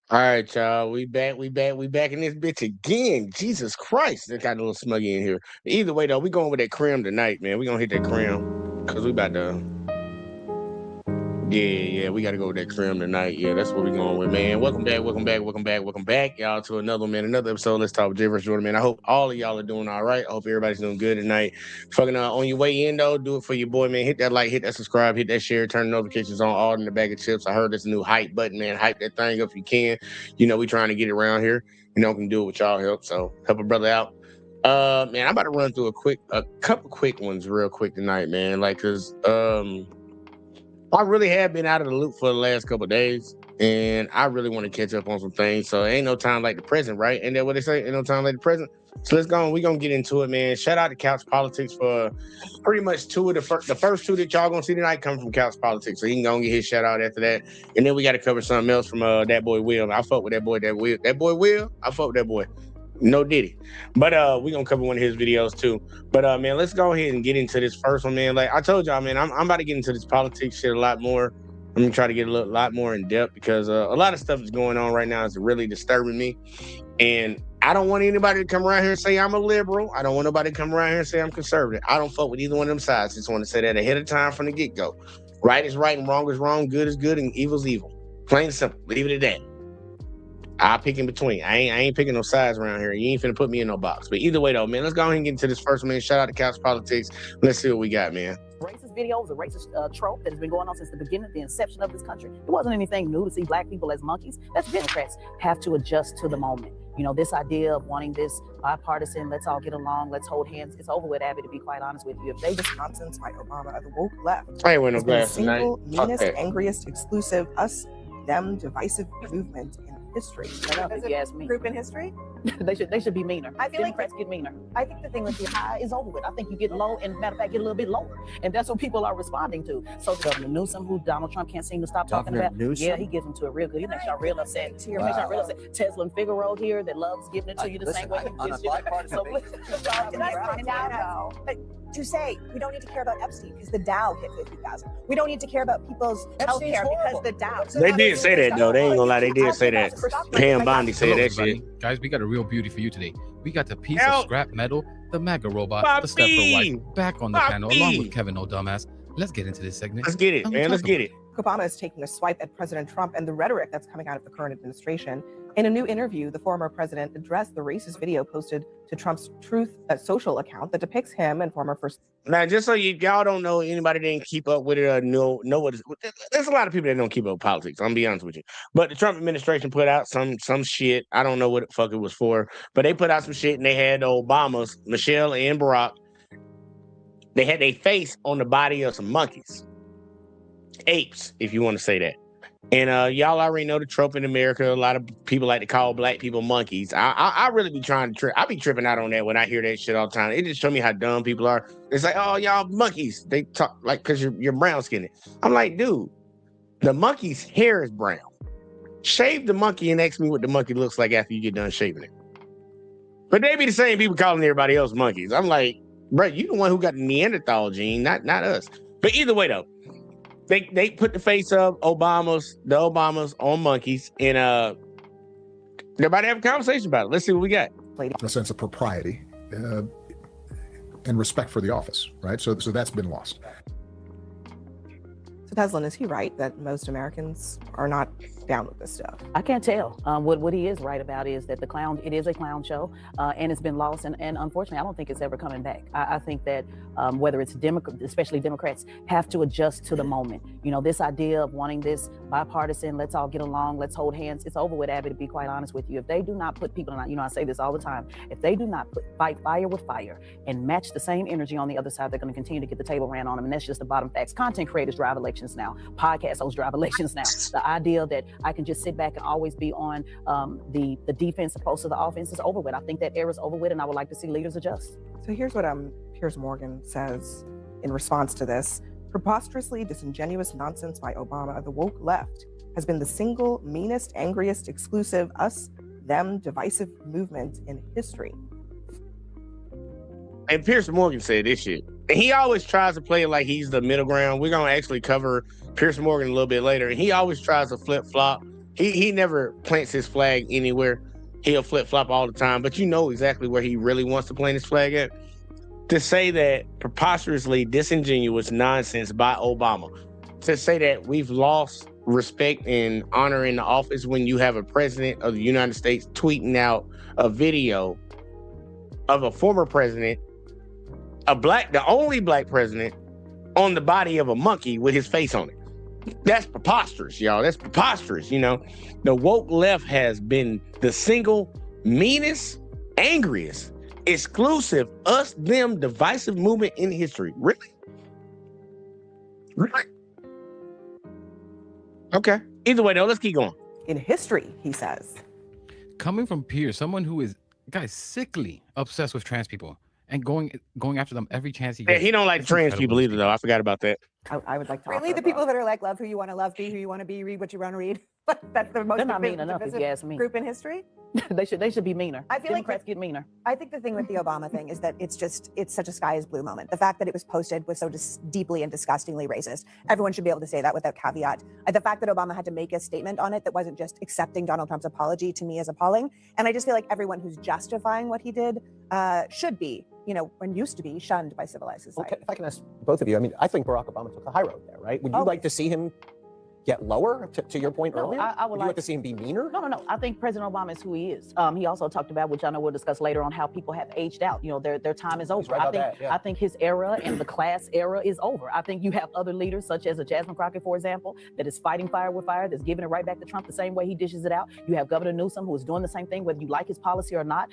All right, y'all. We back in this bitch again. Jesus Christ. It got a little smuggy in here. Either way, though, we going with that crim tonight, man. We gonna hit that crim. Cause we about Yeah, we got to go with that creme tonight. Yeah, that's what we're going with, man. Welcome back, y'all, to another episode. Let's talk with JVJ Network, man. I hope all of y'all are doing all right. I hope everybody's doing good tonight. Fucking on your way in, though, do it for your boy, man. Hit that like, hit that subscribe, hit that share, turn the notifications on, all in the bag of chips. I heard there's a new hype button, man. Hype that thing up if you can. You know, we trying to get it around here. You know, we can do it with y'all help. So help a brother out. Man, I'm about to run through a couple quick ones real quick tonight, man. Like, cause I really have been out of the loop for the last couple of days, and I really want to catch up on some things. So ain't no time like the present, right? Ain't that what they say? Ain't no time like the present. So let's go on. We're gonna get into it, man. Shout out to Couch Politics for pretty much two of the first two that y'all gonna see tonight come from Couch Politics. So he can go and get his shout out after that. And then we gotta cover something else from that boy Will. I fuck with that boy, Will. I fuck with that boy. No Diddy. But we're gonna cover one of his videos too. But man, let's go ahead and get into this first one, man. Like I told y'all, man, I'm about to get into this politics shit a lot more. I'm gonna try to get a lot more in depth because a lot of stuff is going on right now is really disturbing me. And I don't want anybody to come around here and say I'm a liberal. I don't want nobody to come around here and say I'm conservative. I don't fuck with either one of them sides. Just want to say that ahead of time from the get-go. Right is right and wrong is wrong, good is good and evil is evil. Plain and simple. Leave it at that. I'll pick in between. I ain't picking no sides around here. You ain't finna put me in no box. But either way, though, man, let's go ahead and get into this first one, man. Shout out to Couch Politics. Let's see what we got, man. Racist video was a racist trope that has been going on since the beginning, the inception of this country. It wasn't anything new to see black people as monkeys. That's Democrats have to adjust to the moment. You know, this idea of wanting this bipartisan, let's all get along, let's hold hands, it's over with, Abby, to be quite honest with you. If they just nonsense by Obama or the woke left. I ain't wearing no glasses tonight. Single, meanest, angriest, exclusive, us, them, divisive movement in history. If you ask me. Group in history? they should be meaner. I feel Democrats get meaner. I think the thing with the high is over with. I think you get low, and matter of fact, get a little bit lower. And that's what people are responding to. So Governor Newsom, who Donald Trump can't seem to stop talking about, yeah, he gives them to it real good. He makes y'all real upset. Makes y'all real upset. Tesla and Figaro here that loves giving it to you the same way. To say we don't need to care about Epstein because the Dow hit 50,000. We don't need to care about people's health care because the Dow. They did say that though. They ain't gonna lie. They did say that. Pam Bondi said that shit. Guys, we got a real beauty for you today. We got the piece of scrap metal, the MAGA robot, the Stepford wife, back on the panel along with Kevin O'Dumbass. Let's get into this segment. Let's get it, man. Let's get it. Obama is taking a swipe at President Trump and the rhetoric that's coming out of the current administration. In a new interview, the former president addressed the racist video posted to Trump's Truth Social account that depicts him and former first. Now, just so y'all don't know, anybody didn't keep up with it or know what is. There's a lot of people that don't keep up with politics. I'm gonna be honest with you. But the Trump administration put out some shit. I don't know what the fuck it was for, but they put out some shit and they had the Obamas, Michelle and Barack. They had their face on the body of some monkeys, apes, if you want to say that. And y'all already know the trope in America. A lot of people like to call black people monkeys. I really be trying to I be tripping out on that when I hear that shit all the time. It just show me how dumb people are. It's like, oh, y'all monkeys. They talk like because you're brown skinned. I'm like, dude, the monkey's hair is brown. Shave the monkey and ask me what the monkey looks like after you get done shaving it. But they be the same people calling everybody else monkeys. I'm like, bro, you the one who got the Neanderthal gene, not us. But either way though. They put the face of the Obamas on monkeys, and they're about to have a conversation about it. Let's see what we got. A sense of propriety and respect for the office, right? So that's been lost. So Teslin, is he right that most Americans are not down with this stuff? I can't tell. What he is right about is that it is a clown show, and it's been lost. And unfortunately, I don't think it's ever coming back. I think that whether it's especially Democrats, have to adjust to the moment. You know, this idea of wanting this bipartisan, let's all get along, let's hold hands, it's over with, Abby, to be quite honest with you. If they do not put people in, you know, I say this all the time, if they do not fight fire with fire and match the same energy on the other side, they're going to continue to get the table ran on them. And that's just the bottom facts. Content creators drive elections now. Podcast hosts drive elections now. The idea that I can just sit back and always be on the defense opposed to the offense is over with. I think that era is over with, and I would like to see leaders adjust. So here's what Piers Morgan says in response to this. Preposterously disingenuous nonsense by Obama, the woke left has been the single meanest, angriest, exclusive, us, them, divisive movement in history. And Piers Morgan said this shit. And he always tries to play it like he's the middle ground. We're going to actually cover Piers Morgan a little bit later. And he always tries to flip-flop. He never plants his flag anywhere. He'll flip-flop all the time. But you know exactly where he really wants to plant his flag at. To say that preposterously disingenuous nonsense by Obama. to say that we've lost respect and honor in the office when you have a president of the United States tweeting out a video of a former president, the only black president, on the body of a monkey with his face on it. That's preposterous, y'all. That's preposterous. You know, the woke left has been the single meanest, angriest, exclusive, us, them, divisive movement in history. Really? Really? Okay. Either way, though, let's keep going. In history, he says. Coming from Pierce, someone who is, guys, sickly obsessed with trans people and going after them every chance he gets. Yeah, he don't like trans people either, though. I forgot about that. I would like to Really, the people that are like, love who you want to love, be who you want to be, read what you want to read. That's the most They're not mean enough, if you ask me. group in history. They should be meaner. I feel like Democrats get meaner. I think the thing with the Obama thing is that it's such a sky is blue moment. The fact that it was posted was so deeply and disgustingly racist. Everyone should be able to say that without caveat. The fact that Obama had to make a statement on it that wasn't just accepting Donald Trump's apology, to me is appalling. And I just feel like everyone who's justifying what he did should be, and used to be shunned by civilized society. Okay, if I can ask both of you, I mean, I think Barack Obama took the high road there, right? Would you like to see him get lower, to your point earlier? I would like to see him be meaner? No. I think President Obama is who he is. He also talked about, which I know we'll discuss later on, how people have aged out. Their time is over. Right I think his era and the class era is over. I think you have other leaders, such as a Jasmine Crockett, for example, that is fighting fire with fire, that's giving it right back to Trump the same way he dishes it out. You have Governor Newsom, who is doing the same thing, whether you like his policy or not.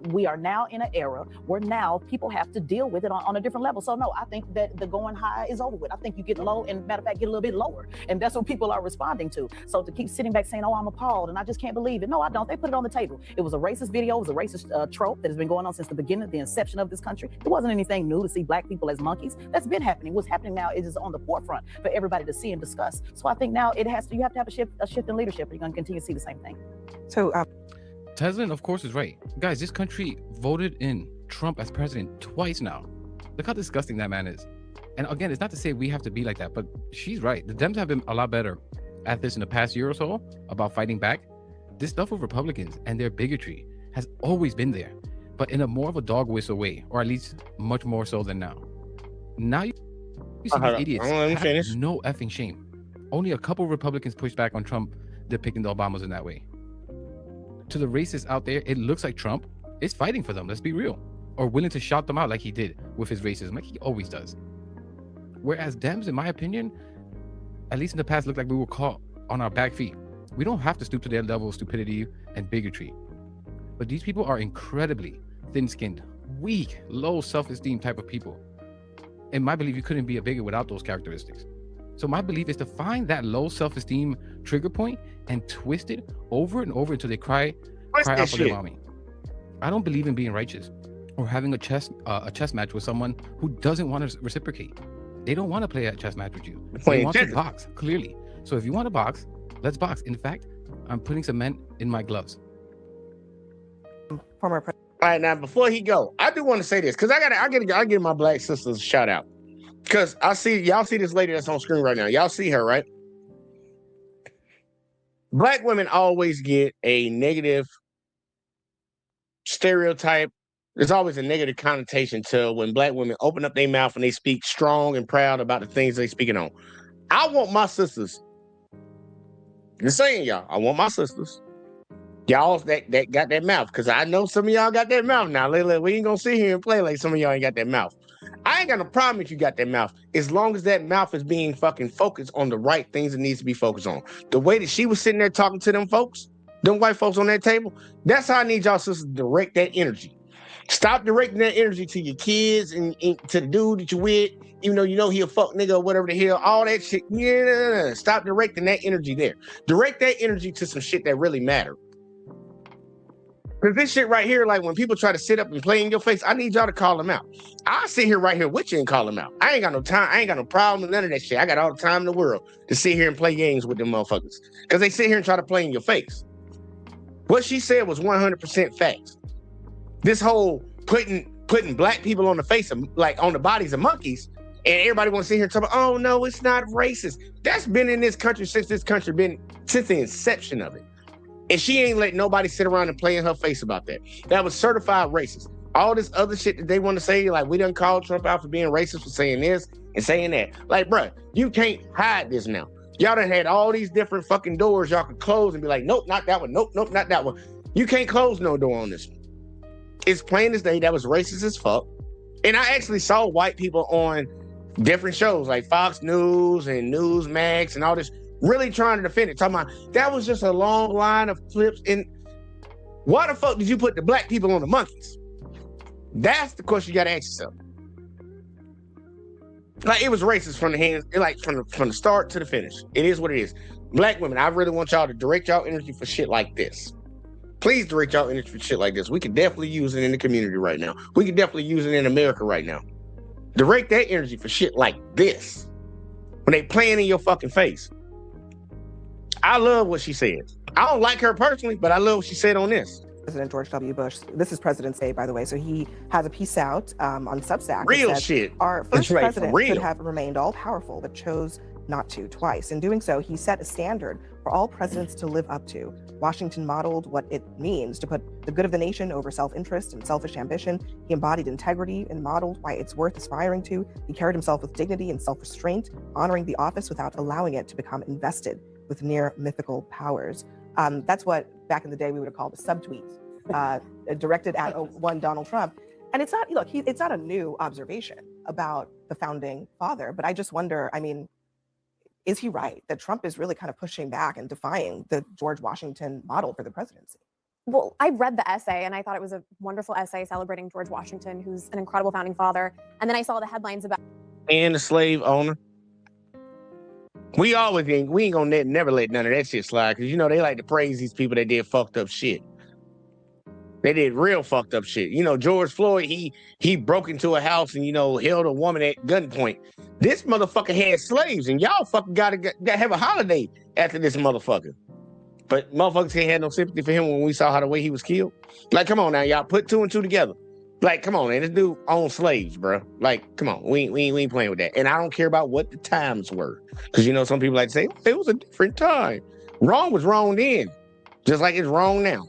We are now in an era where now people have to deal with it on a different level. So no, I think that the going high is over with. I think you get low, and matter of fact, get a little bit lower, and that's what people are responding to. So to keep sitting back saying, oh, I'm appalled and I just can't believe it. No, I don't. They put it on the table. It was a racist video. It was a racist trope that has been going on since the beginning, the inception of this country. It wasn't anything new to see black people as monkeys. That's been happening. What's happening now is on the forefront for everybody to see and discuss. So I think now you have to have a shift in leadership. You're going to continue to see the same thing. So Teslin, of course, is right. Guys, this country voted in Trump as president twice now. Look how disgusting that man is. And again, it's not to say we have to be like that, but she's right. The Dems have been a lot better at this in the past year or so about fighting back. This stuff with Republicans and their bigotry has always been there, but in a more of a dog whistle way, or at least much more so than now. Now you see these idiots have no effing shame. Only a couple Republicans pushed back on Trump depicting the Obamas in that way. To the racists out there, it looks like Trump is fighting for them, let's be real, or willing to shout them out like he did with his racism, like he always does. Whereas Dems, in my opinion, at least in the past, looked like we were caught on our back feet. We don't have to stoop to their level of stupidity and bigotry. But these people are incredibly thin-skinned, weak, low self-esteem type of people. In my belief, you couldn't be a bigot without those characteristics. So my belief is to find that low self-esteem trigger point and twist it over and over until they cry out for their mommy. I don't believe in being righteous or having a chess match with someone who doesn't want to reciprocate. They don't want to play a chess match with you. They want to box, clearly. So if you want to box, let's box. In fact, I'm putting cement in my gloves. All right, now before he go, I do want to say this because I give my black sisters a shout out because y'all see this lady that's on screen right now. Y'all see her, right? Black women always get a negative stereotype. There's always a negative connotation to when black women open up their mouth and they speak strong and proud about the things they speaking on. I want my sisters. Just saying, y'all. I want my sisters. Y'all that got that mouth, because I know some of y'all got that mouth now. We ain't gonna sit here and play like some of y'all ain't got that mouth. I ain't got no problem if you got that mouth, as long as that mouth is being fucking focused on the right things it needs to be focused on. The way that she was sitting there talking to them folks, them white folks on that table, that's how I need y'all sisters to direct that energy. Stop directing that energy to your kids and to the dude that you with, even though you know he a fuck nigga or whatever the hell, all that shit. Yeah, stop directing that energy there. Direct that energy to some shit that really matter. Because this shit right here, like when people try to sit up and play in your face, I need y'all to call them out. I'll sit here right here with you and call them out. I ain't got no time. I ain't got no problem with none of that shit. I got all the time in the world to sit here and play games with them motherfuckers. Because they sit here and try to play in your face. What she said was 100% facts. This whole putting black people on the face of, like, on the bodies of monkeys, and everybody want to sit here and talk about, oh no, it's not racist. That's been in this country since the inception of it. And she ain't let nobody sit around and play in her face about that. That was certified racist. All this other shit that they want to say, like we done called Trump out for being racist for saying this, and saying that. Like, bruh, you can't hide this now. Y'all done had all these different fucking doors y'all can close and be like, nope, not that one. Nope, not that one. You can't close no door on this one. It's plain as day that was racist as fuck. And I actually saw white people on different shows like Fox News and Newsmax and all this really trying to defend it. Talking about that was just a long line of clips. And why the fuck did you put the black people on the monkeys? That's the question you got to ask yourself. Like, it was racist from the hands, like from the start to the finish. It is what it is. Black women, I really want y'all to direct y'all energy for shit like this. Please direct y'all energy for shit like this. We could definitely use it in the community right now. We could definitely use it in America right now. Direct that energy for shit like this. When they playing in your fucking face. I love what she said. I don't like her personally, but I love what she said on this. President George W. Bush. This is President's Day, by the way. So he has a piece out on Substack. Real shit. Our first right, president could have remained all-powerful, but chose not to twice. In doing so, he set a standard for all presidents to live up to. Washington modeled what it means to put the good of the nation over self-interest and selfish ambition. He embodied integrity and modeled why it's worth aspiring to. He carried himself with dignity and self-restraint, honoring the office without allowing it to become invested with near mythical powers. That's what back in the day we would have called a subtweet, directed at one Donald Trump. And it's not, look, it's not a new observation about the founding father, but I just wonder, I mean, is he right that Trump is really kind of pushing back and defying the George Washington model for the presidency? Well, I read the essay and I thought it was a wonderful essay celebrating George Washington, who's an incredible founding father. And then I saw the headlines about and the slave owner. We ain't gonna never let none of that shit slide, because you know they like to praise these people that did fucked up shit. They did real fucked up shit. You know, George Floyd, he broke into a house and, you know, held a woman at gunpoint. This motherfucker had slaves, and y'all fucking gotta have a holiday after this motherfucker. But motherfuckers ain't had no sympathy for him when we saw how the way he was killed. Like, come on now, y'all put two and two together. Like, come on, man, this dude owned slaves, bro. Like, come on, we ain't playing with that. And I don't care about what the times were, because you know some people like to say it was a different time. Wrong was wrong then, just like it's wrong now.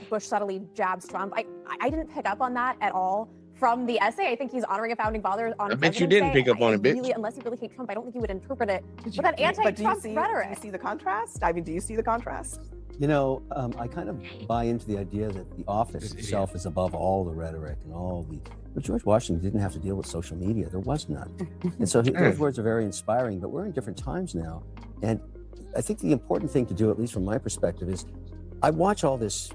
Bush subtly jabs Trump. I didn't pick up on that at all from the essay. I think he's honoring a founding father on. I bet you didn't pick up on it, bitch. Really, unless you really hate Trump, I don't think you would interpret it with that anti-Trump rhetoric. Do you see the contrast? I mean, do you see the contrast? You know, I kind of buy into the idea that the office itself is above all the rhetoric and all the. But George Washington didn't have to deal with social media. There was none. And so those words are very inspiring, but we're in different times now. And I think the important thing to do, at least from my perspective, is I watch all this,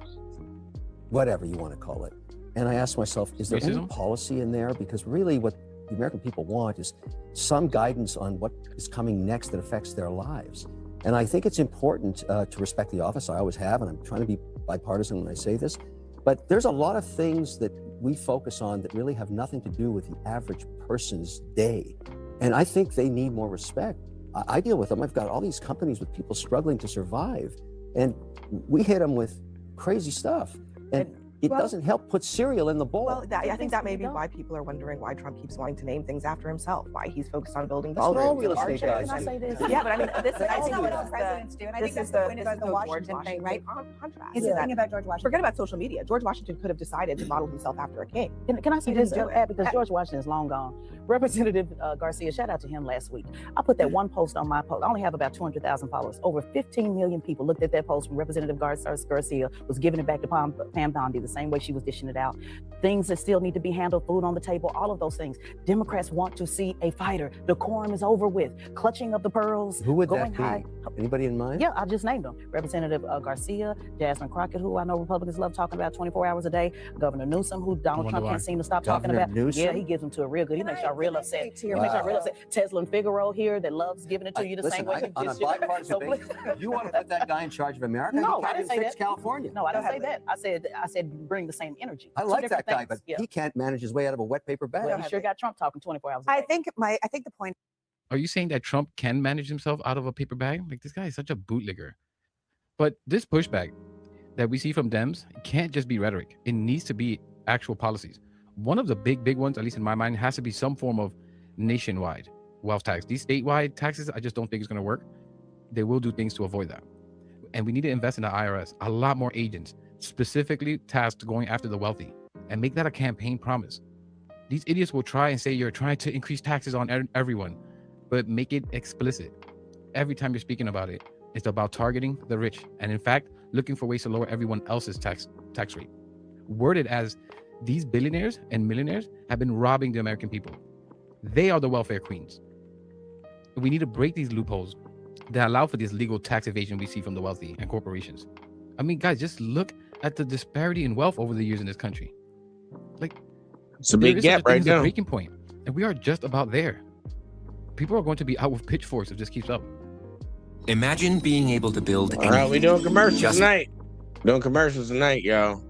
whatever you want to call it, and I ask myself, is there any policy in there? Because really what the American people want is some guidance on what is coming next that affects their lives. And I think it's important to respect the office. I always have, and I'm trying to be bipartisan when I say this. But there's a lot of things that we focus on that really have nothing to do with the average person's day. And I think they need more respect. I deal with them. I've got all these companies with people struggling to survive. And we hit them with crazy stuff. And it doesn't help put cereal in the bowl. Well, I think that may be why people are wondering why Trump keeps wanting to name things after himself, why he's focused on building That's what all ballrooms. real estate guys Can I do. say this? Yeah, but I mean, this is That's not what all presidents do. And I think that's the point about the Washington thing, right? Contrast. It's the thing about George Washington. Forget about social media. George Washington could have decided to model himself after a king. Can I say He this? didn't do it. Because George Washington is long gone. Representative Garcia, shout out to him last week. I put that one post on my post. I only have about 200,000 followers. Over 15 million people looked at that post from Representative Garcia, was giving it back to Pam Bondi the same way she was dishing it out. Things that still need to be handled, food on the table, all of those things. Democrats want to see a fighter. Decorum is over with. Clutching of the pearls. Who would going that be? high. Anybody in mind? Yeah, I just named them. Representative Garcia, Jasmine Crockett, who I know Republicans love talking about 24 hours a day. Governor Newsom, who Donald Trump can't seem to stop talking about. Newsom? Yeah, he gives them to a real good. He makes y'all real upset. He makes y'all real upset. Tesla and Figaro here that loves giving it to you the same way. On a bipartisan basis, you want to put that guy in charge of America? No, he I can't didn't say even fix that. California. No, I didn't say that. I said bring the same energy. I Two like different that guy, things. but Yeah. he can't manage his way out of a wet paper bag. Well, he sure got Trump talking 24 hours a day. I think the point. Are you saying that Trump can manage himself out of a paper bag? Like, this guy is such a bootlegger. But this pushback that we see from Dems can't just be rhetoric. It needs to be actual policies. One of the big ones, at least in my mind, has to be some form of nationwide wealth tax. These statewide taxes, I just don't think it's going to work. They will do things to avoid that. And we need to invest in the IRS, a lot more agents, specifically tasked going after the wealthy, and make that a campaign promise. These idiots will try and say you're trying to increase taxes on everyone, but make it explicit. Every time you're speaking about it, it's about targeting the rich, and in fact, looking for ways to lower everyone else's tax rate. Worded as these billionaires and millionaires have been robbing the American people. They are the welfare queens. We need to break these loopholes that allow for this legal tax evasion we see from the wealthy and corporations. I mean, guys, just look at the disparity in wealth over the years in this country. Like, it's a big gap right now. A breaking point, and we are just about there. People are going to be out with pitchforks if this keeps up. Imagine being able to build. All right, we doing commercials tonight. Doing commercials tonight, y'all.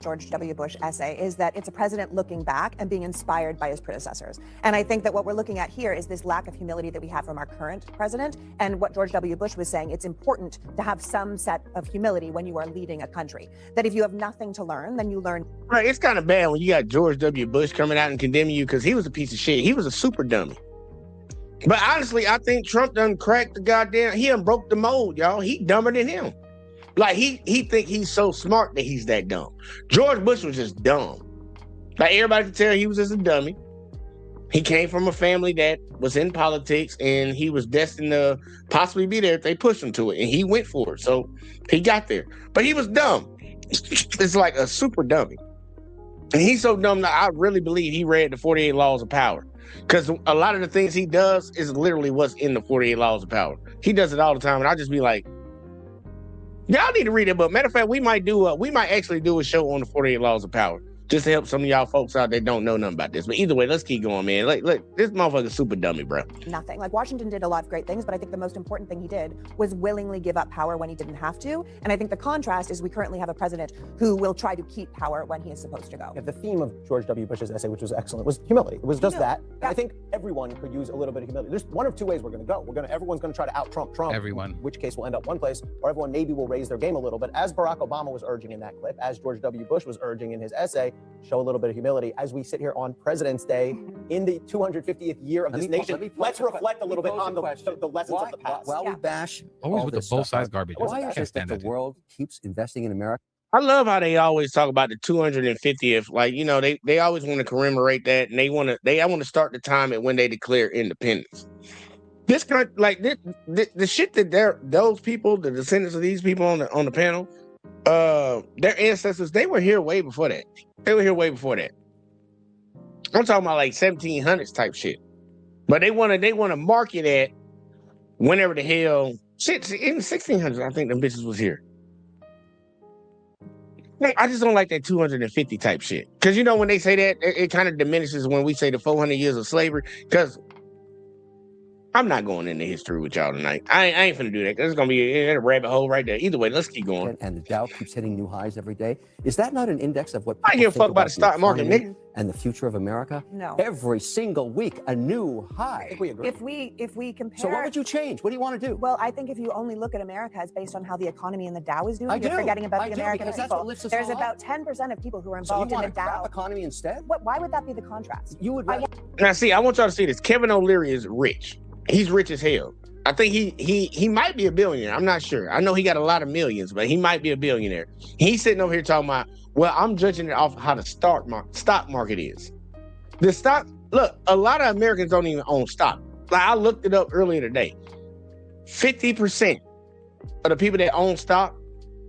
George W. Bush essay is that it's a president looking back and being inspired by his predecessors. And I think that what we're looking at here is this lack of humility that we have from our current president. And what George W. Bush was saying, it's important to have some set of humility when you are leading a country. That if you have nothing to learn, then you learn. Right, it's kind of bad when you got George W. Bush coming out and condemning you because he was a piece of shit. He was a super dummy. But honestly, I think Trump done cracked the goddamn, he done broke the mold, y'all. He dumber than him. Like, he think he's so smart that he's that dumb. George Bush was just dumb. Like, everybody could tell he was just a dummy. He came from a family that was in politics, and he was destined to possibly be there if they pushed him to it, and he went for it. So he got there. But he was dumb. It's like a super dummy. And he's so dumb that I really believe he read the 48 Laws of Power. Because a lot of the things he does is literally what's in the 48 Laws of Power. He does it all the time, and I just be like, y'all need to read it. But matter of fact, we might actually do a show on the 48 Laws of Power just to help some of y'all folks out that don't know nothing about this. But either way, let's keep going, man. Look, this motherfucker's super dummy, bro. Nothing. Like, Washington did a lot of great things, but I think the most important thing he did was willingly give up power when he didn't have to. And I think the contrast is we currently have a president who will try to keep power when he is supposed to go. Yeah, the theme of George W. Bush's essay, which was excellent, was humility. It was just that. Yeah. I think everyone could use a little bit of humility. There's one of two ways we're going to go. Everyone's going to try to out-Trump Trump. Everyone. In which case we'll end up one place, or everyone maybe will raise their game a little. But as Barack Obama was urging in that clip, as George W. Bush was urging in his essay, show a little bit of humility. As we sit here on President's Day in the 250th year of this nation, let's reflect a little bit on the lessons of the past. While we bash always with the both sides garbage. Why is it that the world keeps investing in America? I love how they always talk about the 250th. Like, you know, they always want to commemorate that, and they want to start the time at when they declare independence. This kind of, like, the shit that those people, the descendants of these people on the panel, their ancestors, they were here way before that. I'm talking about like 1700s type shit. But they want to mark it at whenever the hell shit in the 1600s. I think them bitches was here. Like, I just don't like that 250 type shit. Because, you know, when they say that, it kind of diminishes when we say the 400 years of slavery. Because I'm not going into history with y'all tonight. I ain't finna do that. There's gonna be a rabbit hole right there. Either way, let's keep going. And the Dow keeps hitting new highs every day. Is that not an index of what I give a fuck about the stock market, nigga? And the future of America? No. Every single week, a new high. I think we agree. If we compare. So what would you change? What do you want to do? Well, I think if you only look at America as based on how the economy and the Dow is doing, you're forgetting about the American people. There's about 10% of people who are involved in the Dow. Crap economy instead? Why would that be the contrast? You would. Now, see, I want y'all to see this. Kevin O'Leary is rich. He's rich as hell. I think he might be a billionaire. I'm not sure. I know he got a lot of millions, but he might be a billionaire. He's sitting over here talking about, well, I'm judging it off of how the stock market is. Look, a lot of Americans don't even own stock. Like, I looked it up earlier today. 50% of the people that own stock,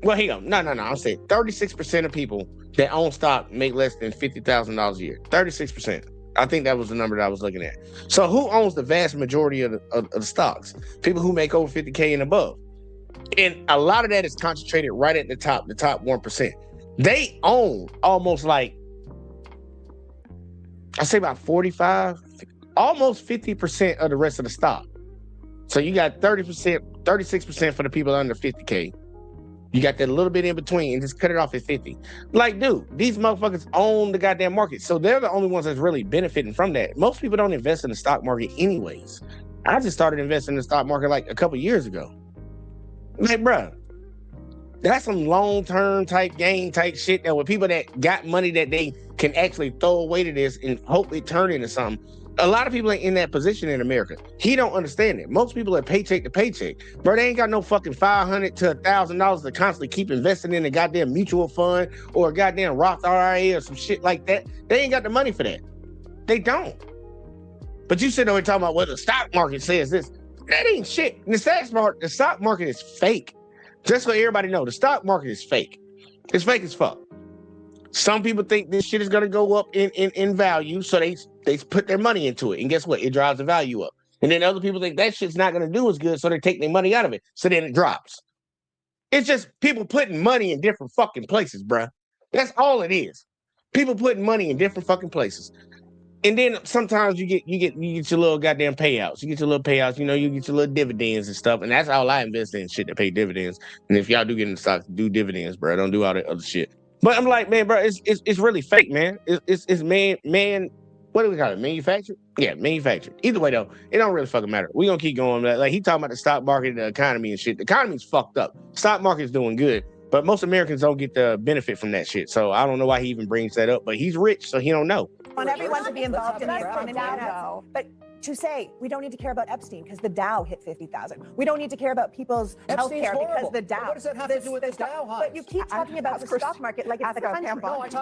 well, here you go. No. I'm saying 36% of people that own stock make less than $50,000 a year. 36%. I think that was the number that I was looking at. So who owns the vast majority of the stocks? People who make over 50K and above. And a lot of that is concentrated right at the top 1%. They own almost like, I say about 45, almost 50% of the rest of the stock. So you got 30%, 36% for the people under 50K. You got that little bit in between and just cut it off at 50. Like, dude, these motherfuckers own the goddamn market. So they're the only ones that's really benefiting from that. Most people don't invest in the stock market anyways. I just started investing in the stock market like a couple years ago. Like, bruh, that's some long-term type gain type shit that with people that got money that they can actually throw away to this and hope it turn into something. A lot of people ain't in that position in America. He don't understand it. Most people are paycheck to paycheck. Bro, they ain't got no fucking $500 to $1,000 to constantly keep investing in a goddamn mutual fund or a goddamn Roth IRA or some shit like that. They ain't got the money for that. They don't. But you sit over talking about what the stock market says this. That ain't shit. And the stock market is fake. Just so everybody know, the stock market is fake. It's fake as fuck. Some people think this shit is gonna go up in value, so they put their money into it. And guess what? It drives the value up. And then other people think that shit's not gonna do as good, so they take their money out of it. So then it drops. It's just people putting money in different fucking places, bruh. That's all it is. People putting money in different fucking places. And then sometimes you get your little goddamn payouts. You get your little payouts, you get your little dividends and stuff. And that's all I invest in, shit, to pay dividends. And if y'all do get in the stock, do dividends, bro. Don't do all that other shit. But I'm like, man, bro, it's really fake, man. It's man. What do we call it? Manufactured? Yeah, manufactured. Either way, though, it don't really fucking matter. We gonna keep going. Like he talking about the stock market, the economy and shit. The economy's fucked up. Stock market's doing good, but most Americans don't get the benefit from that shit. So I don't know why he even brings that up. But he's rich, so he don't know. I want everyone to be involved in the economy. But to say we don't need to care about Epstein because the Dow hit 50,000. We don't need to care about people's health care because the Dow. What does that have to do with the Dow? But you keep talking about the stock market like it's the country.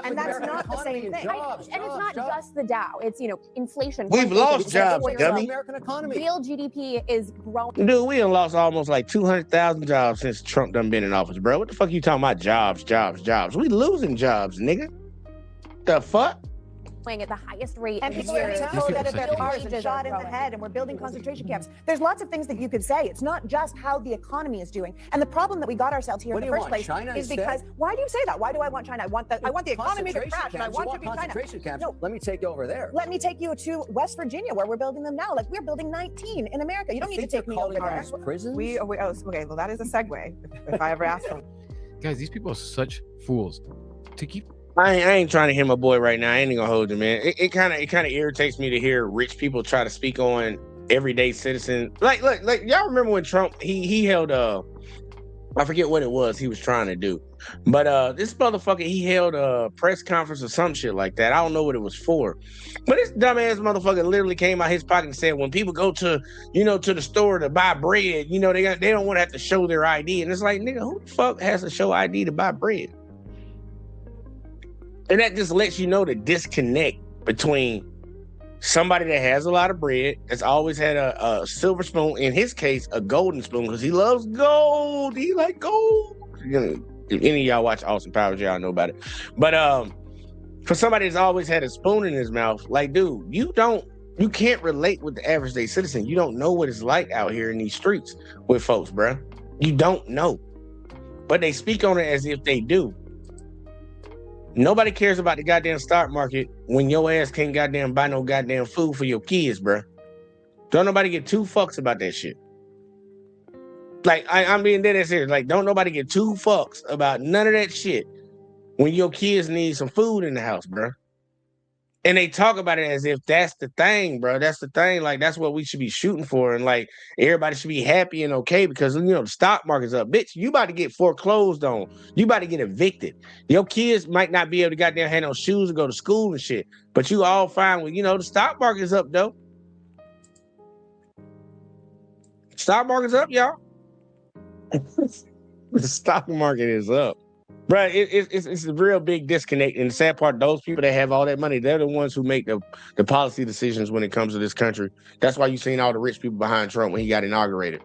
And that's not the same thing. And it's not just the Dow. It's, inflation. We've lost jobs, dummy. American economy. Real GDP is growing. Dude, we done lost almost like 200,000 jobs since Trump done been in office, bro. What the fuck you talking about? Jobs. We losing jobs, nigga. The fuck? At the highest rate. And people are being told that their cars and shot in the head, and we're building concentration camps. There's lots of things that you could say. It's not just how the economy is doing. And the problem that we got ourselves here in the first place is because why do you say that? Why do I want China? I want the economy to crash, and I want to be China. No, let me take you over there. Let me take you to West Virginia, where we're building them now. Like we're building 19 in America. You don't need to take me over there. Prisons? Okay, well that is a segue. If I ever ask them. Guys, these people are such fools. To keep I ain't trying to hear my boy right now. I ain't gonna hold him, man. It kind of irritates me to hear rich people try to speak on everyday citizen. Like y'all remember when Trump he held I forget what it was he was trying to do, but this motherfucker he held a press conference or some shit like that. I don't know what it was for, but this dumbass motherfucker literally came out his pocket and said when people go to to the store to buy bread, they don't want to have to show their ID, and it's like, nigga, who the fuck has to show ID to buy bread? And that just lets you know the disconnect between somebody that has a lot of bread, that's always had a silver spoon, in his case, a golden spoon, because he loves gold. He like gold. If any of y'all watch Austin Powers, y'all know about it. But for somebody that's always had a spoon in his mouth, like, dude, you can't relate with the average day citizen. You don't know what it's like out here in these streets with folks, bruh. You don't know. But they speak on it as if they do. Nobody cares about the goddamn stock market when your ass can't goddamn buy no goddamn food for your kids, bro. Don't nobody get two fucks about that shit. Like, I'm being dead ass serious. Like, don't nobody get two fucks about none of that shit when your kids need some food in the house, bro. And they talk about it as if that's the thing, bro. That's the thing. Like, that's what we should be shooting for. And, like, everybody should be happy and okay because, the stock market's up. Bitch, you about to get foreclosed on. You about to get evicted. Your kids might not be able to goddamn have no shoes to go to school and shit. But you all fine with, the stock market's up, though. Stock market's up, y'all. The stock market is up. Bro, it's a real big disconnect. And the sad part, those people that have all that money, they're the ones who make the policy decisions when it comes to this country. That's why you've seen all the rich people behind Trump when he got inaugurated.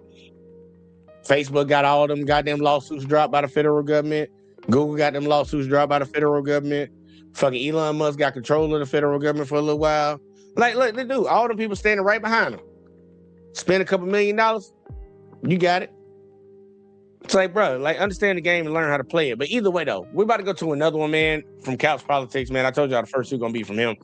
Facebook got all them goddamn lawsuits dropped by the federal government. Google got them lawsuits dropped by the federal government. Fucking Elon Musk got control of the federal government for a little while. Like, look, they do. All them people standing right behind him. Spend a couple $1 million, you got it. It's like, bro, like, understand the game and learn how to play it. But either way, though, we're about to go to another one, man, from Couch Politics, man. I told y'all the first two going to be from him.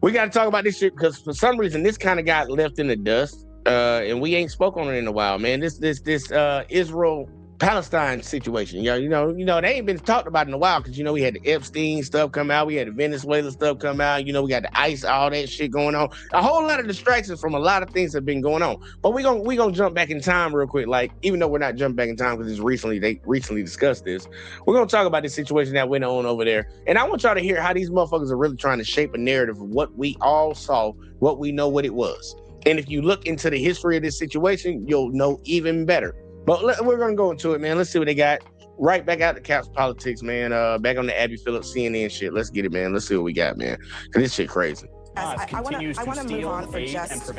We got to talk about this shit because for some reason, this kind of got left in the dust. And we ain't spoke on it in a while, man. This Israel Palestine situation. You know, they ain't been talked about in a while because, you know, we had the Epstein stuff come out. We had the Venezuela stuff come out. You know, we got the ICE, all that shit going on. A whole lot of distractions from a lot of things have been going on. But we gonna jump back in time real quick. Like, even though we're not jumping back in time because they recently discussed this, we're gonna talk about the situation that went on over there. And I want y'all to hear how these motherfuckers are really trying to shape a narrative of what we all saw, what we know what it was. And if you look into the history of this situation, you'll know even better. But we're going to go into it, man. Let's see what they got. Right back out the couch politics, man. Back on the Abby Phillips CNN shit. Let's get it, man. Let's see what we got, man. Because this shit crazy. I want to move on for just...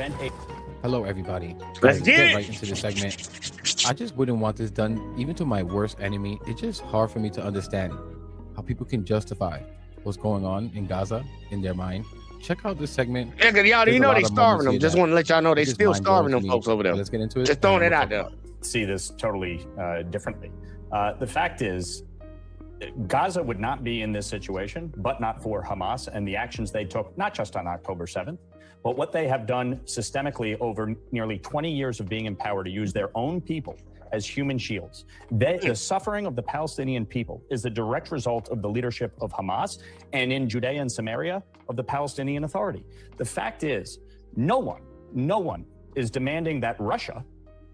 Hello, everybody. Let's get right into the segment. I just wouldn't want this done, even to my worst enemy. It's just hard for me to understand how people can justify what's going on in Gaza in their mind. Check out this segment. Yeah, because y'all, you know they starving them. Just want to let y'all know they still starving them folks over there. Let's get into it. Just throwing it out there. See this totally differently. The fact is, Gaza would not be in this situation, but not for Hamas and the actions they took, not just on October 7th, but what they have done systemically over nearly 20 years of being in power to use their own people as human shields. The suffering of the Palestinian people is a direct result of the leadership of Hamas and in Judea and Samaria of the Palestinian Authority. The fact is, no one is demanding that Russia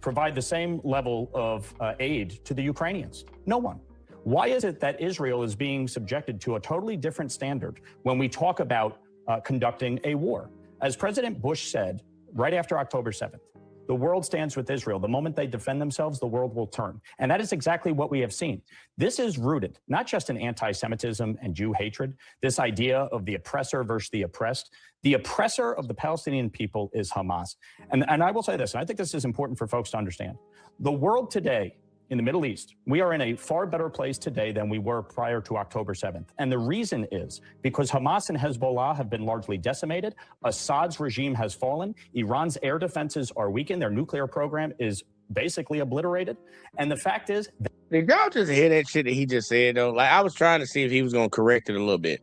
provide the same level of aid to the Ukrainians. No one. Why is it that Israel is being subjected to a totally different standard when we talk about conducting a war? As President Bush said right after October 7th, the world stands with Israel. The moment they defend themselves, the world will turn. And that is exactly what we have seen. This is rooted not just in anti-Semitism and Jew hatred, this idea of the oppressor versus the oppressed. The oppressor of the Palestinian people is Hamas. And I will say this, and I think this is important for folks to understand. The world today in the Middle East, we are in a far better place today than we were prior to October 7th. And the reason is because Hamas and Hezbollah have been largely decimated. Assad's regime has fallen. Iran's air defenses are weakened. Their nuclear program is basically obliterated. And the fact is... Did y'all just hear that shit that he just said, though? Like, I was trying to see if he was going to correct it a little bit.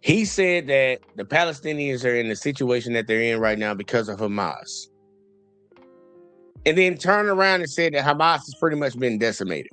He said that the Palestinians are in the situation that they're in right now because of Hamas. And then turned around and said that Hamas has pretty much been decimated.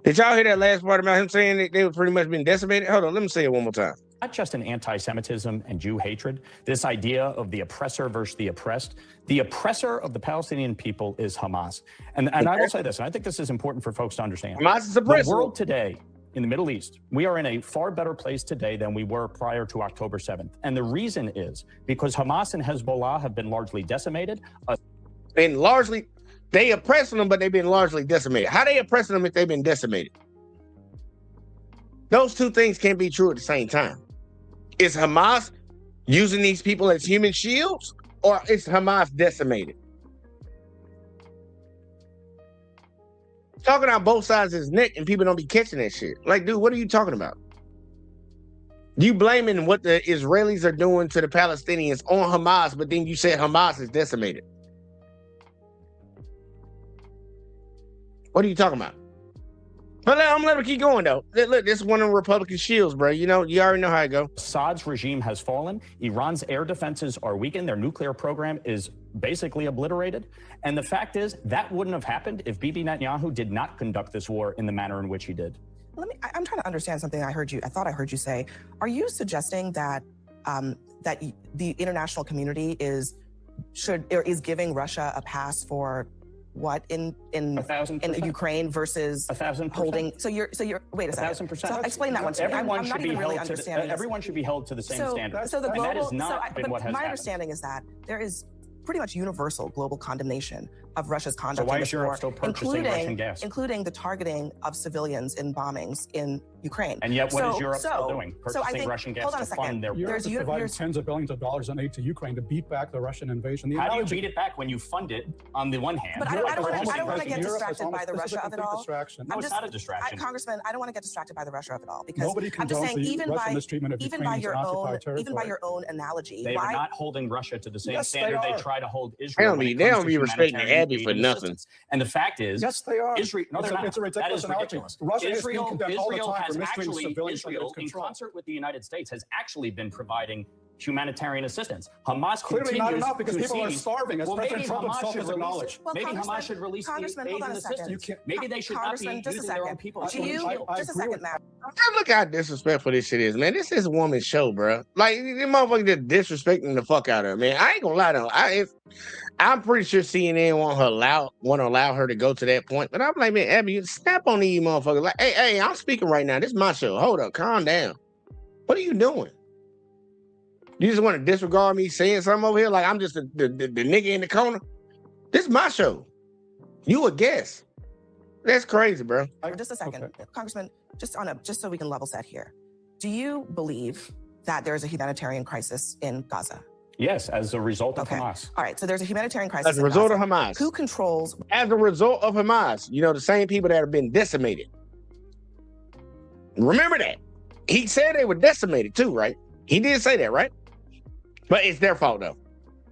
Did y'all hear that last part about him saying that they were pretty much been decimated? Hold on, let me say it one more time. Not just in anti-Semitism and Jew hatred, this idea of the oppressor versus the oppressed. The oppressor of the Palestinian people is Hamas. And I will say this, and I think this is important for folks to understand. Hamas is oppressive. The world today in the Middle East, we are in a far better place today than we were prior to October 7th. And the reason is because Hamas and Hezbollah have been largely decimated. They oppressing them, but they've been largely decimated. How they oppressing them if they've been decimated? Those two things can't be true at the same time. Is Hamas using these people as human shields, or is Hamas decimated? Talking out both sides of his neck and people don't be catching that shit. Like, dude, what are you talking about? You blaming what the Israelis are doing to the Palestinians on Hamas, but then you said Hamas is decimated. What are you talking about? But I'm gonna let him keep going though. Look, this is one of the Republican shields, bro. You know, you already know how it goes. Assad's regime has fallen. Iran's air defenses are weakened. Their nuclear program is basically obliterated. And the fact is, that wouldn't have happened if Bibi Netanyahu did not conduct this war in the manner in which he did. I'm trying to understand something I thought I heard you say. Are you suggesting that that the international community is giving Russia a pass for what in Ukraine versus 1,000%. holding? So you're wait a second. 1,000%. So explain that one to me. I'm not even really understanding. Everyone should be held to the same standard. So the global, and that has not been what has my happened. understanding is that there is pretty much universal global condemnation of Russia's conduct in this war, still purchasing Russian gas? Including the targeting of civilians in bombings in Ukraine. And yet, what is Europe still doing? Purchasing Russian gas to fund their war. Europe is providing tens of billions of dollars in aid to Ukraine to beat back the Russian invasion. How do you beat it back when you fund it on the one hand? But I don't want to get distracted by the Russia of it all. No, it's not a distraction. Congressman, I don't want to get distracted by the Russia of it all, because nobody I'm just saying, even by your own analogy, they are not holding Russia to the same standard they try to hold Israel. They don't be respecting Abby for nothing. And the fact is, yes, they are. Israel, no, they're not. It's a ridiculous analogy. Israel has actually, Israel, in concert with the United States, has actually been providing humanitarian assistance. Hamas Clearly not continues enough because to people are seize- starving, as Well, President maybe Trump Hamas himself should has release acknowledged. it. Maybe Hamas should release the Congressman, aid hold on and a second. assistance. Maybe they should not be Congressman, just a using their own second. people. Do you, just a second, Matt. Look how disrespectful this shit is, man. This is a woman's show, bro. Like, this motherfucker just disrespecting the fuck out of her, man. I ain't gonna lie to her. I'm pretty sure CNN want to allow her to go to that point. But I'm like, man, Abby, you snap on these motherfuckers. Like, hey, I'm speaking right now. This is my show. Hold up, calm down. What are you doing? You just want to disregard me saying something over here? Like I'm just the nigga in the corner? This is my show. You a guest. That's crazy, bro. Just a second, Congressman, just so we can level set here. Do you believe that there is a humanitarian crisis in Gaza? Yes, as a result of Hamas. All right, so there's a humanitarian crisis As a result of Gaza. Hamas. Who controls? As a result of Hamas. You know, the same people that have been decimated. Remember that. He said they were decimated too, right? He did say that, right? But it's their fault though.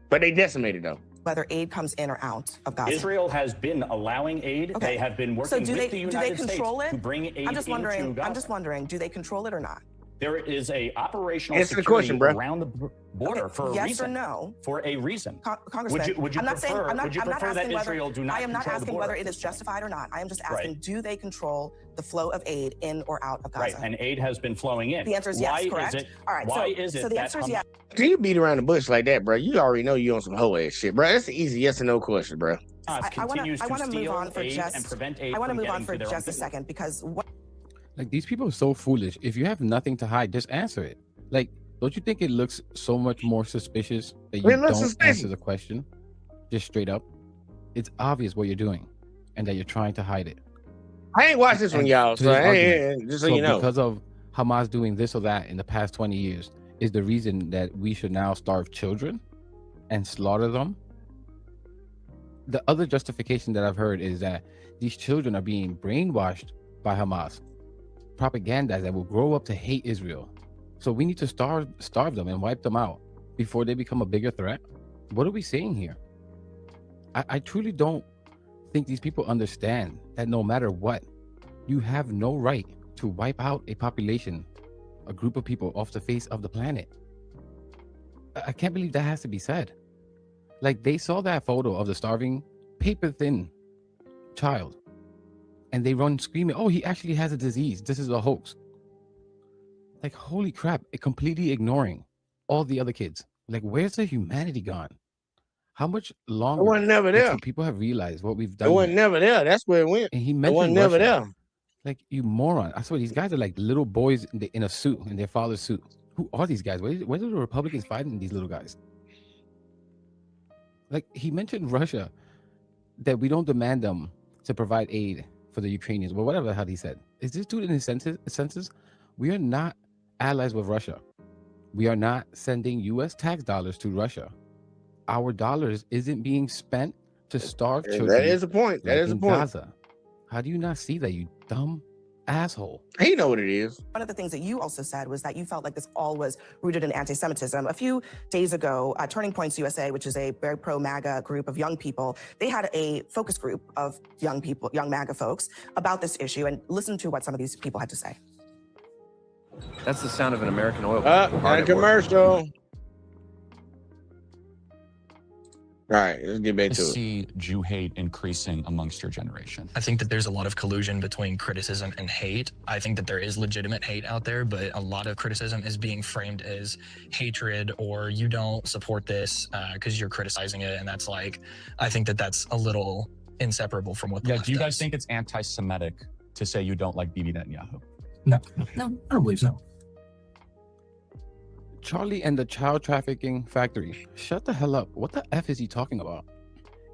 But they decimated though. Whether aid comes in or out of Gaza. Israel has been allowing aid. Okay. They have been working So with the United States to bring aid I'm just into wondering. Gaza. I'm just wondering. Do they control it or not? There is a operational Answer the security question, bro. around the border for a yes reason. or no? For a reason. Congressman, Would you I'm not saying. prefer, I'm not, would you I'm not prefer that asking whether. Israel do not I am not control the asking border? whether it is justified or not. I am just asking, Right. do they control the flow of aid in or out of Gaza? Right, and aid has been flowing in. The answer is yes, Why correct? Is it, All right, why so- is it so the that answer is Hamas- yes. Do you beat around the bush like that, bro? You already know you on some hoe ass shit, bro. That's an easy yes or no question, bro. I want to move on for aid just. and prevent aid I want to from move on getting for to their own just a people. second because what. Like, these people are so foolish. If you have nothing to hide, just answer it. Like, don't you think it looks so much more suspicious that you It looks don't suspicious. answer the question just straight up? It's obvious what you're doing and that you're trying to hide it. I ain't watched this one, And y'all. to So, this hey, argument, just so you know. because of Hamas doing this or that in the past 20 years is the reason that we should now starve children and slaughter them. The other justification that I've heard is that these children are being brainwashed by Hamas, propaganda that will grow up to hate Israel. So we need to starve them and wipe them out before they become a bigger threat. What are we saying here? I truly don't think these people understand that no matter what, you have no right to wipe out a population, a group of people off the face of the planet. I can't believe that has to be said. Like, they saw that photo of the starving, paper-thin child, and they run screaming, oh, he actually has a disease. This is a hoax. Like, holy crap, it completely ignoring all the other kids. Like, where's the humanity gone? How much longer? It wasn't never there. until people have realized what we've done? It wasn't here? never there. That's where it went. And he It mentioned wasn't never Russia. there. Like, you moron. I swear, these guys are like little boys in a suit, in their father's suit. Who are these guys? Where do the Republicans fighting these little guys? Like, he mentioned Russia, that we don't demand them to provide aid for the Ukrainians, or whatever the hell he said. Is this dude in his senses? We are not allies with Russia. We are not sending U.S. tax dollars to Russia. Our dollars isn't being spent to starve Yeah, children. that is a point. That like is a in point. Gaza. How do you not see that, you dumb asshole? He know what it is. One of the things that you also said was that you felt like this all was rooted in anti-Semitism. A few days ago, Turning Points USA, which is a very pro-MAGA group of young people, they had a focus group of young people, young MAGA folks, about this issue, and listen to what some of these people had to say. That's the sound of an American oil Got company a hard at work. commercial. All right, let's get back I to it. see Jew hate increasing amongst your generation. I think that there's a lot of collusion between criticism and hate. I think that there is legitimate hate out there, but a lot of criticism is being framed as hatred, or you don't support this because you're criticizing it. And that's like, I think that that's a little inseparable from what the Yeah, left do you guys does. think it's anti-Semitic to say you don't like Bibi Netanyahu? No. No. I don't believe so. Charlie and the child trafficking factory. Shut the hell up. What the F is he talking about?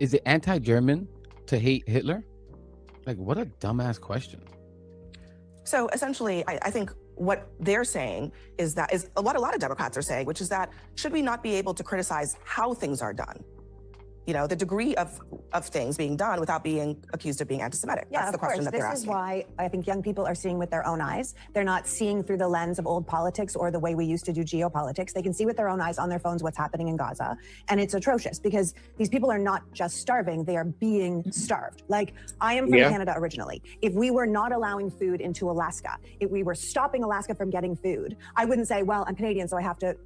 Is it anti-German to hate Hitler? Like, what a dumbass question. So essentially, I think what they're saying is that is what a lot of Democrats are saying, which is that should we not be able to criticize how things are done? the degree of things being done without being accused of being anti-Semitic. Yeah, That's the question that they're asking. This is why I think young people are seeing with their own eyes. They're not seeing through the lens of old politics or the way we used to do geopolitics. They can see with their own eyes on their phones what's happening in Gaza. And it's atrocious because these people are not just starving, they are being starved. Like, I am from Canada originally. If we were not allowing food into Alaska, if we were stopping Alaska from getting food, I wouldn't say, well, I'm Canadian, so I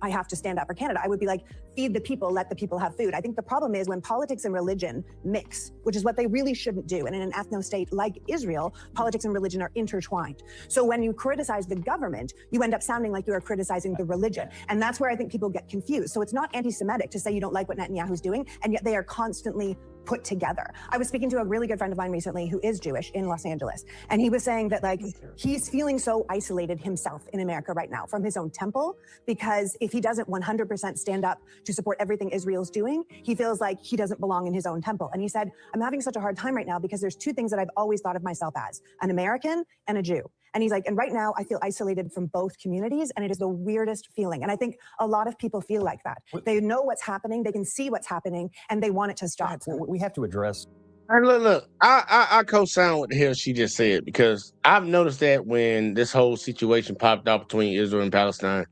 have to stand up for Canada. I would be like, feed the people, let the people have food. I think the problem is when politics and religion mix, which is what they really shouldn't do. And in an ethno-state like Israel, politics and religion are intertwined. So when you criticize the government, you end up sounding like you are criticizing the religion. And that's where I think people get confused. So it's not anti-Semitic to say you don't like what Netanyahu's doing, and yet they are constantly put together. I was speaking to a really good friend of mine recently who is Jewish in Los Angeles, and he was saying that like he's feeling so isolated himself in America right now from his own temple, because if he doesn't 100% stand up to support everything Israel's doing, he feels like he doesn't belong in his own temple. And he said, I'm having such a hard time right now because there's two things that I've always thought of myself as, an American and a Jew. And he's like, and right now I feel isolated from both communities, and it is the weirdest feeling. And I think a lot of people feel like that. They know what's happening, they can see what's happening, and they want it to stop. We have to address. All right, look. I co-sign what the hell she just said, because I've noticed that when this whole situation popped up between Israel and Palestine,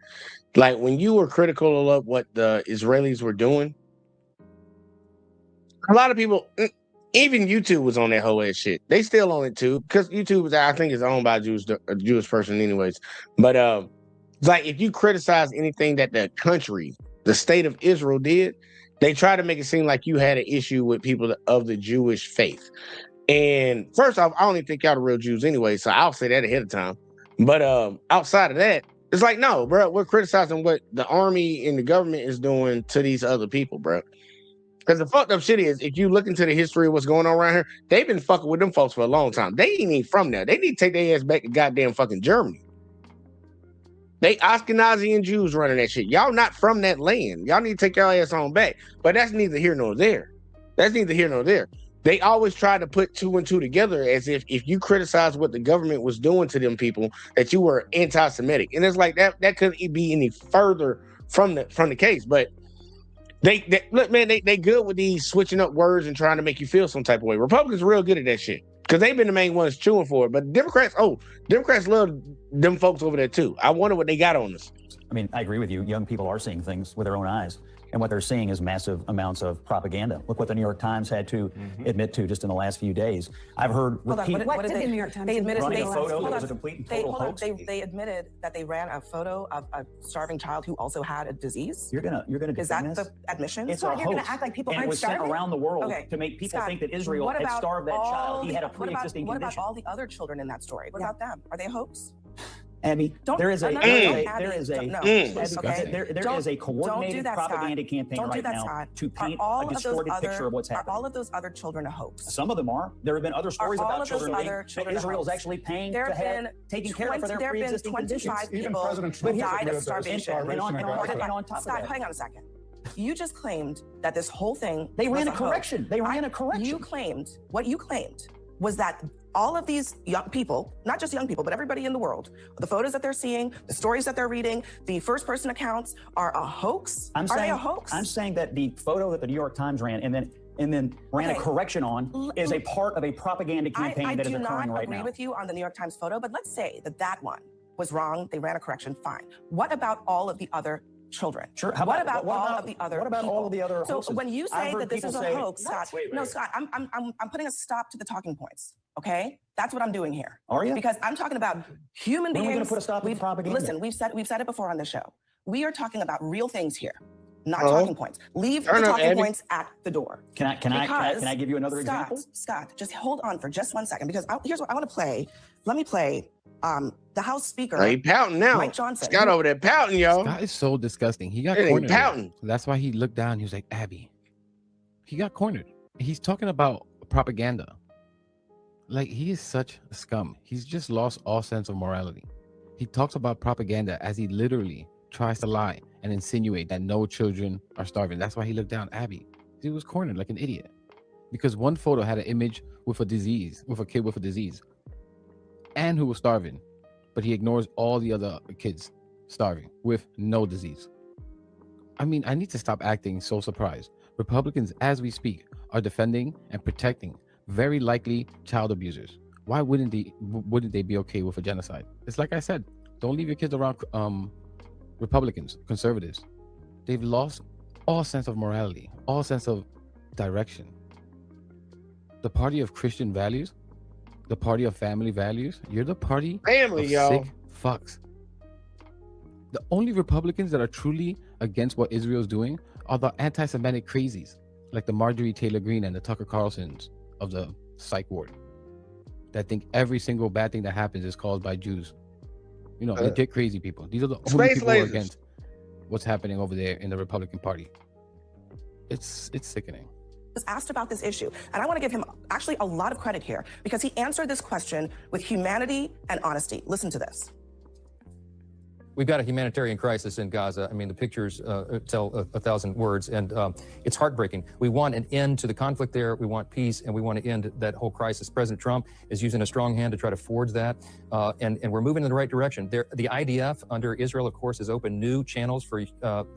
like when you were critical of what the Israelis were doing, a lot of people, even YouTube was on that whole ass shit. They still on it too, because YouTube is, I think, is owned by a Jewish person, anyways. But like if you criticize anything that the country, the state of Israel did, they try to make it seem like you had an issue with people of the Jewish faith. And first off, I don't even think y'all the real Jews anyway, so I'll say that ahead of time. But outside of that, it's like, no, bro, we're criticizing what the army and the government is doing to these other people, bro. Because the fucked up shit is, if you look into the history of what's going on around here, they've been fucking with them folks for a long time. They ain't even from there. They need to take their ass back to goddamn fucking Germany. They Ashkenazi and Jews running that shit. Y'all not from that land. Y'all need to take y'all ass on back. But that's neither here nor there. That's neither here nor there. They always try to put two and two together as if you criticize what the government was doing to them people, that you were anti-Semitic. And it's like that couldn't be any further from the case. But they look, man, they good with these switching up words and trying to make you feel some type of way. Republicans are real good at that shit, because they've been the main ones chewing for it. But Democrats love them folks over there too. I wonder what they got on us. I mean, I agree with you. Young people are seeing things with their own eyes. And what they're seeing is massive amounts of propaganda. Look what the New York Times had to admit to just in the last few days. I've heard repeated. What did the New York Times? They admitted running a photo that was a complete and total hoax. They admitted that they ran a photo of a starving child who also had a disease. You're gonna Is that the admission? It's a hoax. You're gonna act like people and aren't it was starving? sent around the world Okay. to make people Scott, think that Israel had starved that child. He had a pre-existing What condition. about all the other children in that story? What about them? Are they a hoax? Abby, there is a coordinated propaganda campaign right now to paint a distorted picture of what's happening. Are all of those other children a hoax? Some of them are. There have been other stories about children that Israel is actually paying to have taken care of for their pre-existing conditions. There have been 25 people who died of starvation. And on top of Scott, that, hang on a second. You just claimed that this whole thing they ran a hoax. correction. They ran a correction. What you claimed was that all of these young people, not just young people, but everybody in the world, the photos that they're seeing, the stories that they're reading, the first-person accounts are a hoax? Are they a hoax? I'm saying that the photo that the New York Times ran and then ran a correction on is a part of a propaganda campaign that is occurring right now. I do not agree with you on the New York Times photo, but let's say that one was wrong. They ran a correction. Fine. What about all of the other children? Sure. What about all of the other? What about all of the other? So hoaxes? when you say that this is a hoax, Scott, Scott, I'm putting a stop to the talking points. Okay, that's what I'm doing here. Are you? Because I'm talking about human beings. When are we going to put a stop to the propaganda? Listen, we've said it before on the show. We are talking about real things here, not talking points. Leave the talking points at the door. Can I give you another example? Scott, just hold on for just 1 second, because here's what I want to play. Let me play the House Speaker. He pouting now. Mike Johnson. Scott over there pouting, yo. Scott is so disgusting. He got It ain't cornered. pouting. So that's why he looked down. He was like, Abby. He got cornered. He's talking about propaganda. Like, he is such a scum. He's just lost all sense of morality. He talks about propaganda as he literally tries to lie and insinuate that no children are starving. That's why he looked down. Abby, he was cornered like an idiot. Because one photo had an image with a disease, with a kid with a disease, and who was starving. But he ignores all the other kids starving with no disease. I mean, I need to stop acting so surprised. Republicans, as we speak, are defending and protecting very likely child abusers. Why wouldn't they be okay with a genocide? It's like I said, don't leave your kids around Republicans, conservatives. They've lost all sense of morality, all sense of direction. The party of Christian values, the party of family values, you're the party Family, of y'all. sick fucks. The only Republicans that are truly against what Israel's doing are the anti-Semitic crazies, like the Marjorie Taylor Greene and the Tucker Carlsons of the psych ward, that think every single bad thing that happens is caused by Jews. You know, legit crazy people. These are the only Space people who are lasers. against what's happening over there in the Republican Party. It's sickening. Was asked about this issue, and I want to give him actually a lot of credit here because he answered this question with humanity and honesty. Listen to this. We've got a humanitarian crisis in Gaza. I mean, the pictures tell a thousand words, and it's heartbreaking. We want an end to the conflict there. We want peace, and we want to end that whole crisis. President Trump is using a strong hand to try to forge that, and we're moving in the right direction. The IDF under Israel, of course, has opened new channels for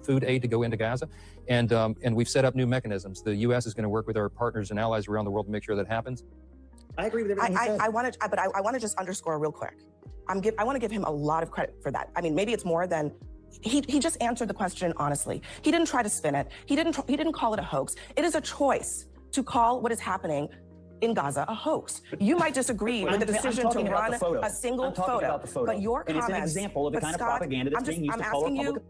food aid to go into Gaza, and we've set up new mechanisms. The U.S. is going to work with our partners and allies around the world to make sure that happens. I agree with everything he said. I want to just underscore real quick. I want to give him a lot of credit for that. I mean, maybe it's more than he just answered the question honestly. He didn't try to spin it. He didn't call it a hoax. It is a choice to call what is happening in Gaza a hoax. You might disagree with the decision to run a single photo, but your comments. And it's an example of the kind of propaganda that's being used to call Republican.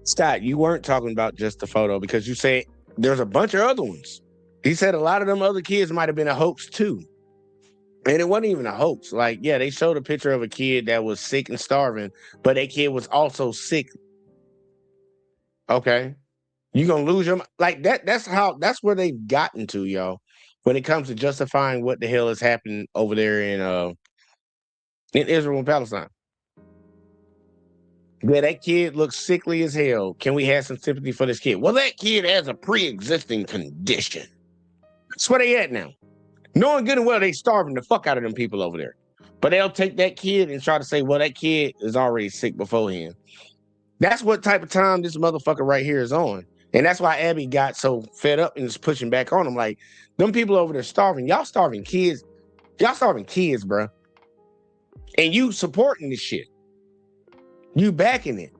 Scott, you weren't talking about just the photo because you said there's a bunch of other ones. He said a lot of them other kids might have been a hoax too. And it wasn't even a hoax. Like, yeah, they showed a picture of a kid that was sick and starving, but that kid was also sick. Okay. You're gonna lose your like that. That's where they've gotten to, y'all, when it comes to justifying what the hell is happening over there in Israel and Palestine. Yeah, that kid looks sickly as hell. Can we have some sympathy for this kid? Well, that kid has a pre-existing condition. That's where they at now. Knowing good and well they starving the fuck out of them people over there. But they'll take that kid and try to say, well, that kid is already sick beforehand. That's what type of time this motherfucker right here is on. And that's why Abby got so fed up and is pushing back on him. Like, them people over there starving. Y'all starving kids. Y'all starving kids, bro. And you supporting this shit. You backing it.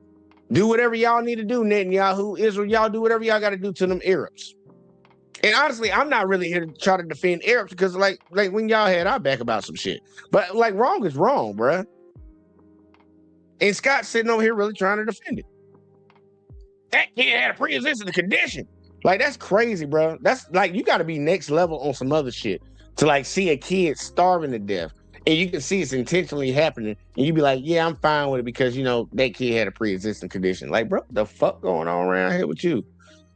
Do whatever y'all need to do, Netanyahu, Israel. Y'all do whatever y'all got to do to them Arabs. And honestly, I'm not really here to try to defend Arabs because, like when y'all had our back about some shit. But, like, wrong is wrong, bruh. And Scott's sitting over here really trying to defend it. That kid had a pre-existing condition. Like, that's crazy, bro. That's, like, you got to be next level on some other shit to, like, see a kid starving to death. And you can see it's intentionally happening. And you be like, yeah, I'm fine with it because, you know, that kid had a pre-existing condition. Like, bro, the fuck going on around here with you?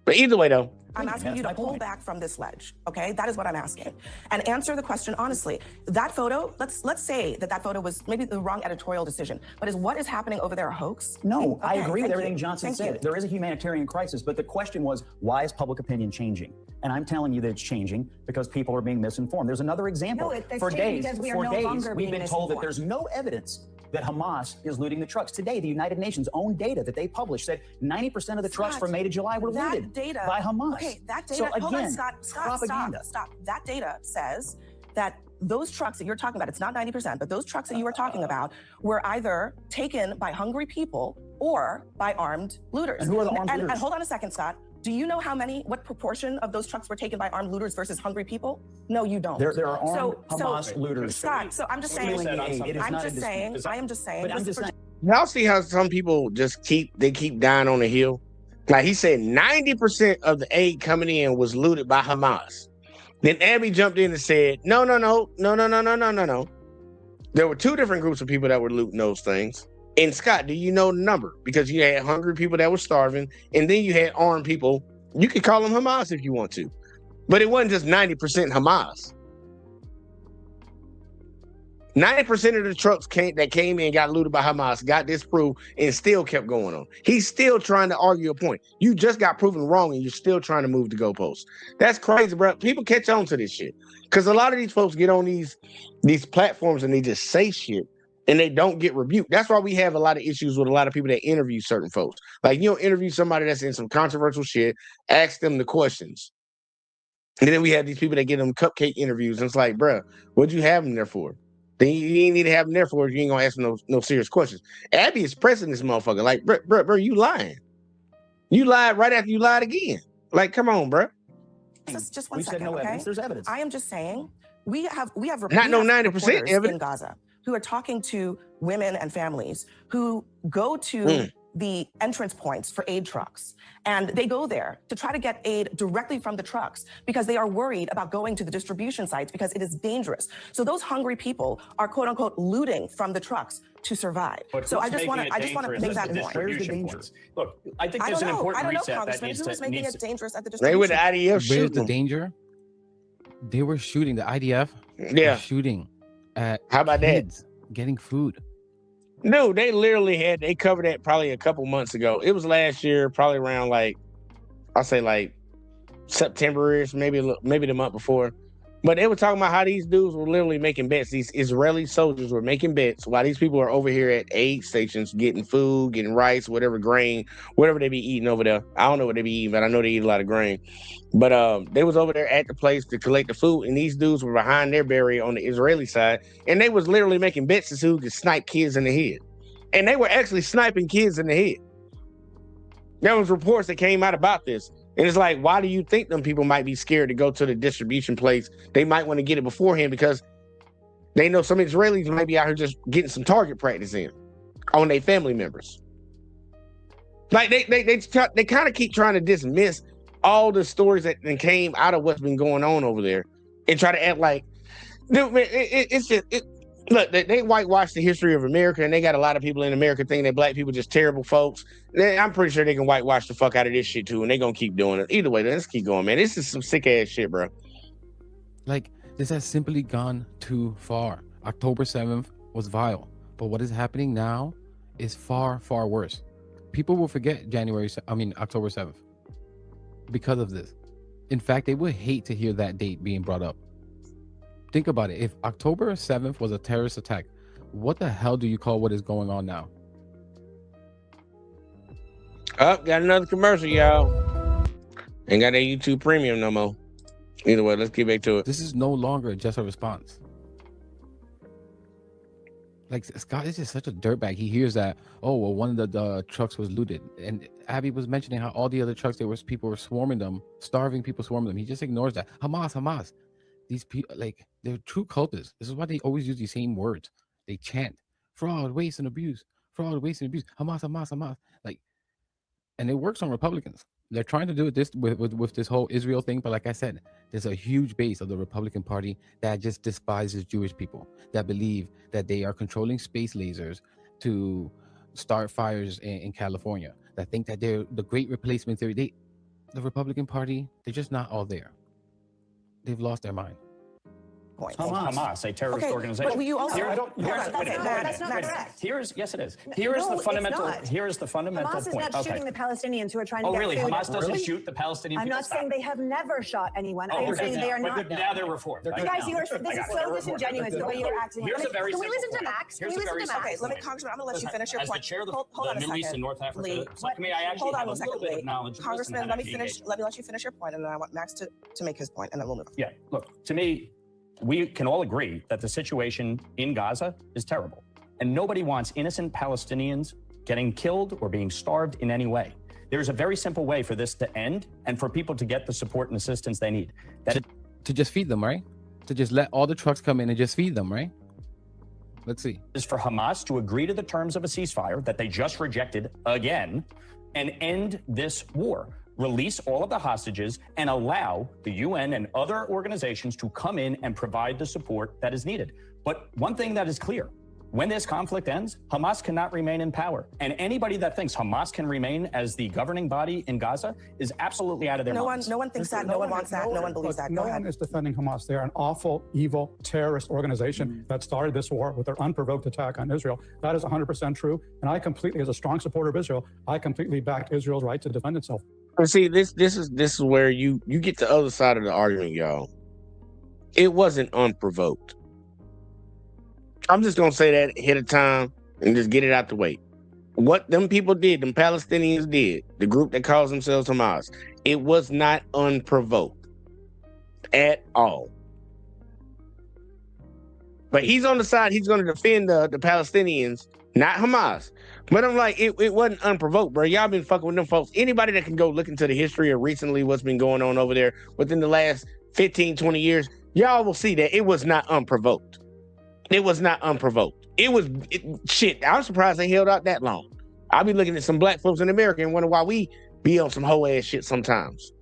But either way, though, I'm asking you to pull back from this ledge, okay? That is what I'm asking. And answer the question honestly. That photo, let's say that photo was maybe the wrong editorial decision, but is what is happening over there a hoax? No, Okay, I agree with thank everything you. Johnson Thank said. you. There is a humanitarian crisis, but the question was, why is public opinion changing? And I'm telling you that it's changing because people are being misinformed. There's another example. No, it's For changing days, because we are no longer we've being been told that misinformed. there's no evidence that Hamas is looting the trucks. Today, the United Nations' own data that they published said 90% of the trucks from May to July were That looted data, by Hamas. Okay, that data, So hold on, again, Scott, propaganda. stop. That data says that those trucks that you're talking about, it's not 90%, but those trucks that you were talking about were either taken by hungry people or by armed looters. And who are the armed and looters? hold on a second, Scott. Do you know what proportion of those trucks were taken by armed looters versus hungry people? No, you don't. There are armed Hamas looters. Scott, so I'm just saying, I am just saying. But I'm just saying. y'all see how some people just keep dying on the hill? Like he said, 90% of the aid coming in was looted by Hamas. Then Abby jumped in and said, no. There were two different groups of people that were looting those things. And Scott, do you know the number? Because you had hungry people that were starving, and then you had armed people. You could call them Hamas if you want to. But it wasn't just 90% Hamas. 90% of the trucks that came in got looted by Hamas, got disproved, and still kept going on. He's still trying to argue a point. You just got proven wrong, and you're still trying to move the goalposts. That's crazy, bro. People catch on to this shit. Because a lot of these folks get on these platforms and they just say shit, and they don't get rebuked. That's why we have a lot of issues with a lot of people that interview certain folks. Like, you don't interview somebody that's in some controversial shit, ask them the questions. And then we have these people that get them cupcake interviews, and it's like, bruh, what'd you have them there for? Then you ain't need to have them there for if you ain't gonna ask them no serious questions. Abby is pressing this motherfucker. Like, bro, you lying. You lied right after you lied again. Like, come on, bro. Just one We said second, no okay? evidence. There's evidence. I am just saying we have Not no 90% reporters in evidence. Gaza who are talking to women and families who go to the entrance points for aid trucks, and they go there to try to get aid directly from the trucks because they are worried about going to the distribution sites because it is dangerous. So those hungry people are quote unquote looting from the trucks to survive. But So who's I just want making to it make dangerous that at the point. distribution points? Look, I think there's an important I don't know, reset that Congressman, needs who is making to. it dangerous at the They with the distribution? IDF Where's the shooting. danger? They were shooting the IDF. Yeah. were shooting at How about kids getting food. No, they literally they covered that probably a couple months ago. It was last year, probably around like, I'll say like September-ish, maybe the month before. But they were talking about how these dudes were literally making bets. These Israeli soldiers were making bets while these people are over here at aid stations getting food, getting rice, whatever grain, whatever they be eating over there. I don't know what they be eating, but I know they eat a lot of grain. But they was over there at the place to collect the food, and these dudes were behind their barrier on the Israeli side, and they was literally making bets to see who could snipe kids in the head. And they were actually sniping kids in the head. There was reports that came out about this. And it's like, why do you think them people might be scared to go to the distribution place? They might want to get it beforehand because they know some Israelis might be out here just getting some target practice in on their family members. Like they kind of keep trying to dismiss all the stories that came out of what's been going on over there and try to act like, dude, man, it's just look, they whitewash the history of America, and they got a lot of people in America thinking that black people just terrible folks. I'm pretty sure they can whitewash the fuck out of this shit too, and they're gonna keep doing it. Either way, let's keep going, man. This is some sick ass shit, bro. Like, this has simply gone too far. October 7th was vile, but what is happening now is far, far worse. People will forget October 7th because of this. In fact, they would hate to hear that date being brought up. Think about it. If October 7th was a terrorist attack, what the hell do you call what is going on now? Got another commercial, y'all. Ain't got that YouTube Premium no more. Either way, let's get back to it. This is no longer just a response. Like, Scott is just such a dirtbag. He hears that, oh, well, one of the trucks was looted. And Abby was mentioning how all the other trucks, people were swarming them, starving people swarming them. He just ignores that. Hamas. These people, like, they're true cultists. This is why they always use these same words. They chant fraud, waste, and abuse. Fraud, waste, and abuse. Hamas. Like, and it works on Republicans. They're trying to do it with this whole Israel thing. But like I said, there's a huge base of the Republican Party that just despises Jewish people, that believe that they are controlling space lasers to start fires in California, that think that they're the great replacement theory. The Republican Party, they're just not all there. They've lost their mind. Hamas, a terrorist organization. But you also, that's not correct. Yes, it is. Here is the fundamental Hamas is point. not shooting the Palestinians who are trying to get food. Oh, really? Hamas doesn't shoot the Palestinian people? I'm not saying they have never shot anyone. Oh, I'm saying they are not. But now they're reformed. You guys, this is so disingenuous the way you're acting. Here's a very Can we listen to Max? Can we listen to Max? Okay, let me, Congressman, I'm going to let you finish your point. As the chair of hold on the a Middle East second. and North Africa Lee, subcommittee, I actually have a little bit of knowledge. Congressman, let me let you finish your point, and then I want Max to make his point, and then we'll move on. Yeah, look, to me, we can all agree that the situation in Gaza is terrible, and nobody wants innocent Palestinians getting killed or being starved in any way. There's a very simple way for this to end and for people to get the support and assistance they need. To just feed them, right? To just let all the trucks come in and just feed them, right? Let's see. Is for Hamas to agree to the terms of a ceasefire that they just rejected again and end this war. Release all of the hostages and allow the UN and other organizations to come in and provide the support that is needed. But one thing that is clear, when this conflict ends, Hamas cannot remain in power. And anybody that thinks Hamas can remain as the governing body in Gaza is absolutely out of their minds. No one thinks that. No one wants that. No one believes that. No one is defending Hamas. They are an awful, evil, terrorist organization that started this war with their unprovoked attack on Israel. That is 100% true. And I completely, as a strong supporter of Israel, I completely back Israel's right to defend itself. But see, this is where you get the other side of the argument, y'all. It wasn't unprovoked. I'm just gonna say that ahead of time and just get it out the way. What them people did, them Palestinians did, the group that calls themselves Hamas, it was not unprovoked. at all. But he's on the side, he's going to defend the Palestinians, not Hamas. But I'm like, it wasn't unprovoked, bro. Y'all been fucking with them folks. Anybody that can go look into the history of recently what's been going on over there within the last 15, 20 years, y'all will see that it was not unprovoked. It was not unprovoked. Shit, I was surprised they held out that long. I'll be looking at some black folks in America and wonder why we be on some hoe ass shit sometimes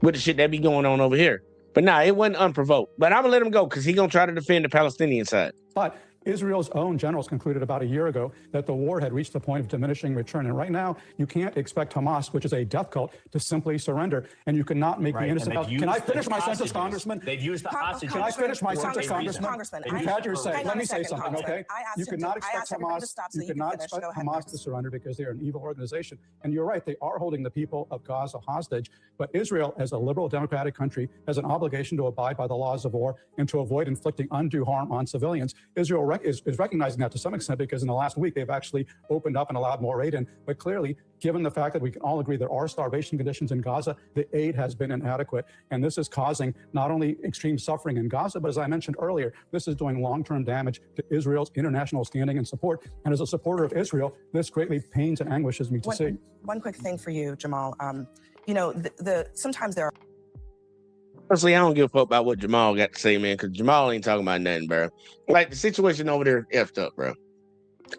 with the shit that be going on over here. But nah, it wasn't unprovoked. But I'm gonna let him go because he's gonna try to defend the Palestinian side. But Israel's own generals concluded about a year ago that the war had reached the point of diminishing return. And right now, you can't expect Hamas, which is a death cult, to simply surrender. And you cannot make the innocent... Can I finish my sentence, Congressman? They've used the hostages. Can I finish my sentence, Congressman? You've had your say. Let me say something, okay? You cannot expect Hamas to surrender because they are an evil organization. And you're right, they are holding the people of Gaza hostage. But Israel, as a liberal democratic country, has an obligation to abide by the laws of war and to avoid inflicting undue harm on civilians. Israel is recognizing that to some extent because in the last week they've actually opened up and allowed more aid in. But clearly, given the fact that we can all agree there are starvation conditions in Gaza, the aid has been inadequate. And this is causing not only extreme suffering in Gaza, but as I mentioned earlier, this is doing long-term damage to Israel's international standing and support. And as a supporter of Israel, this greatly pains and anguishes me to see. One quick thing for you, Jamal. You know, sometimes there are... Honestly, I don't give a fuck about what Jamal got to say, man, because Jamal ain't talking about nothing, bro. Like, the situation over there is effed up, bro.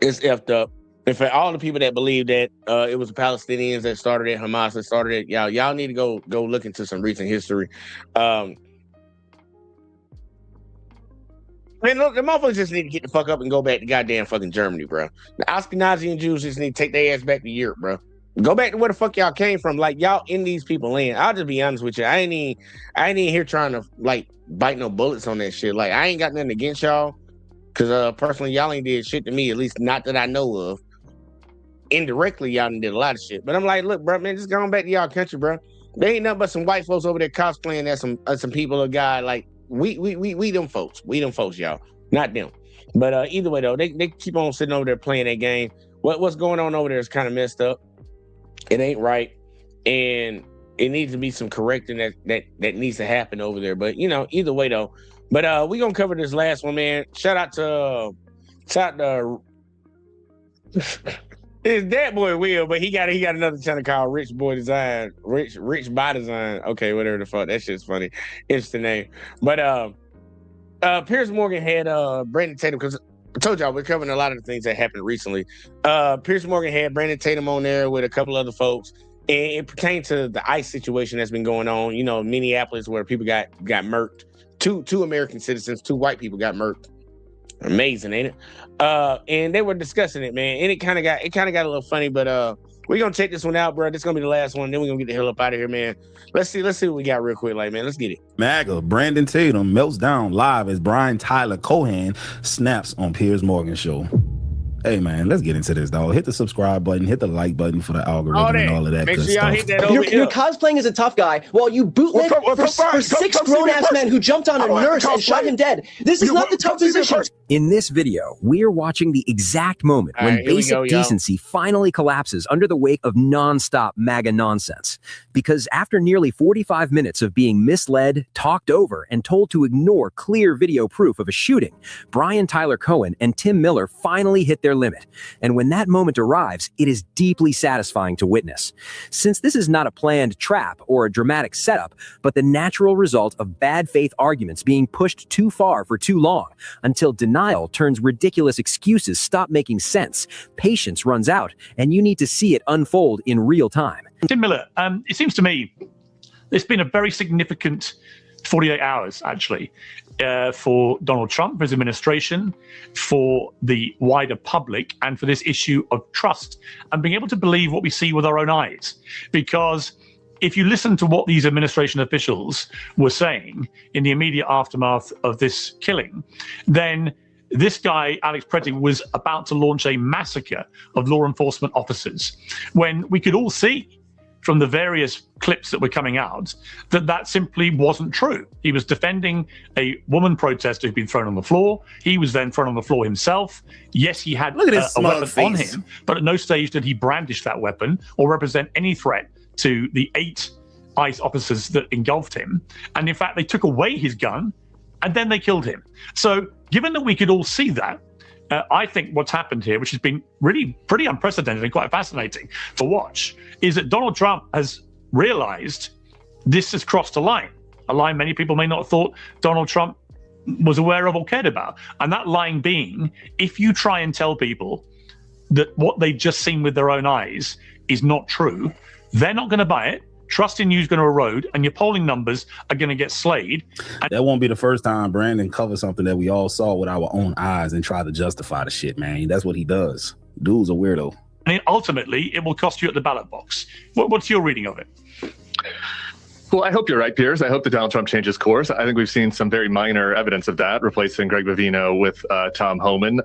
It's effed up. And for all the people that believe that it was the Palestinians that started it, Hamas that started it, y'all need to go look into some recent history. Man, look, the motherfuckers just need to get the fuck up and go back to goddamn fucking Germany, bro. The Ashkenazi and Jews just need to take their ass back to Europe, bro. Go back to where the fuck y'all came from. Like, y'all in these people land. I'll just be honest with you. I ain't even here trying to like bite no bullets on that shit. Like, I ain't got nothing against y'all. Cause personally, y'all ain't did shit to me, at least not that I know of. Indirectly, y'all did a lot of shit. But I'm like, look, bro, man, just going back to y'all country, bro. They ain't nothing but some white folks over there cosplaying as some people of God. Like, we them folks. We them folks, y'all. Not them. But either way though, they keep on sitting over there playing that game. What's going on over there is kind of messed up. It ain't right, and it needs to be some correcting that needs to happen over there. But you know, either way though. But we gonna cover this last one, man. Shout out to it's that boy Will, but he got another channel called Rich Boy Design, Rich by Design. Okay, whatever the fuck. That shit's funny. Interesting name. But Piers Morgan had Brandon Tatum, because I told y'all we're covering a lot of the things that happened recently. Piers Morgan had Brandon Tatum on there with a couple other folks, and it pertained to the ICE situation that's been going on. You know, Minneapolis, where people got murked. Two American citizens, 2 white people got murked. Amazing, ain't it? And they were discussing it, man, and it kind of got a little funny. But we're gonna check this one out, bro. This is gonna be the last one. Then we're gonna get the hell up out of here, man. Let's see what we got real quick, like, man. Let's get it. MAGA Brandon Tatum melts down live as Brian Tyler Cohen snaps on Piers Morgan show. Hey man, let's get into this, dog. Hit the subscribe button, hit the like button for the algorithm and all of that. Make good sure y'all stuff. hit that over You're cosplaying as a tough guy while you bootleg for 6 grown-ass men who jumped on a nurse and shot him dead. This is not the tough position. In this video, we're watching the exact moment when basic decency finally collapses under the weight of non-stop MAGA nonsense. Because after nearly 45 minutes of being misled, talked over, and told to ignore clear video proof of a shooting, Brian Tyler Cohen and Tim Miller finally hit their limit. And when that moment arrives, it is deeply satisfying to witness. Since this is not a planned trap or a dramatic setup, but the natural result of bad faith arguments being pushed too far for too long, until denial turns ridiculous excuses stop making sense, patience runs out, and you need to see it unfold in real time. Tim Miller, it seems to me it's been a very significant 48 hours, actually, for Donald Trump, for his administration, for the wider public, and for this issue of trust and being able to believe what we see with our own eyes. Because if you listen to what these administration officials were saying in the immediate aftermath of this killing, then this guy, Alex Preddy, was about to launch a massacre of law enforcement officers, when we could all see from the various clips that were coming out that simply wasn't true. He was defending a woman protester who'd been thrown on the floor. He was then thrown on the floor himself. Yes, he had a weapon on him, but at no stage did he brandish that weapon or represent any threat to the 8 ICE officers that engulfed him. And in fact, they took away his gun and then they killed him. So given that we could all see that, I think what's happened here, which has been really pretty unprecedented and quite fascinating to watch, is that Donald Trump has realized this has crossed a line many people may not have thought Donald Trump was aware of or cared about. And that line being, if you try and tell people that what they've just seen with their own eyes is not true, they're not going to buy it. Trust in you is going to erode, and your polling numbers are going to get slayed. That won't be the first time Brandon covers something that we all saw with our own eyes and try to justify the shit, man. That's what he does. Dude's a weirdo. And ultimately, it will cost you at the ballot box. What's your reading of it? Well, I hope you're right, Piers. I hope that Donald Trump changes course. I think we've seen some very minor evidence of that, replacing Greg Bovino with Tom Homan.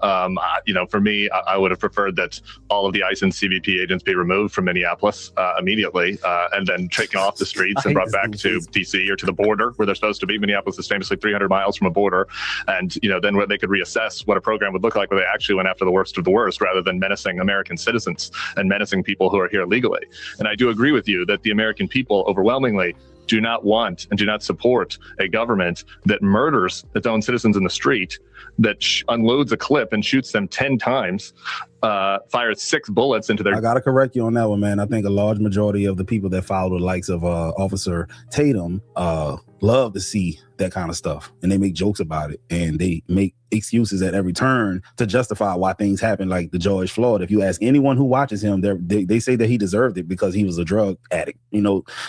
For me, I would have preferred that all of the ICE and CBP agents be removed from Minneapolis immediately and then taken off the streets and brought back to D.C. or to the border where they're supposed to be. Minneapolis is famously 300 miles from a border. And, then where they could reassess what a program would look like where they actually went after the worst of the worst rather than menacing American citizens and menacing people who are here legally. And I do agree with you that the American people overwhelmingly do not want and do not support a government that murders its own citizens in the street, that unloads a clip and shoots them 10 times, fires 6 bullets into their... I got to correct you on that one, man. I think a large majority of the people that follow the likes of Officer Tatum love to see that kind of stuff. And they make jokes about it. And they make excuses at every turn to justify why things happen, like the George Floyd. If you ask anyone who watches him, they say that he deserved it because he was a drug addict,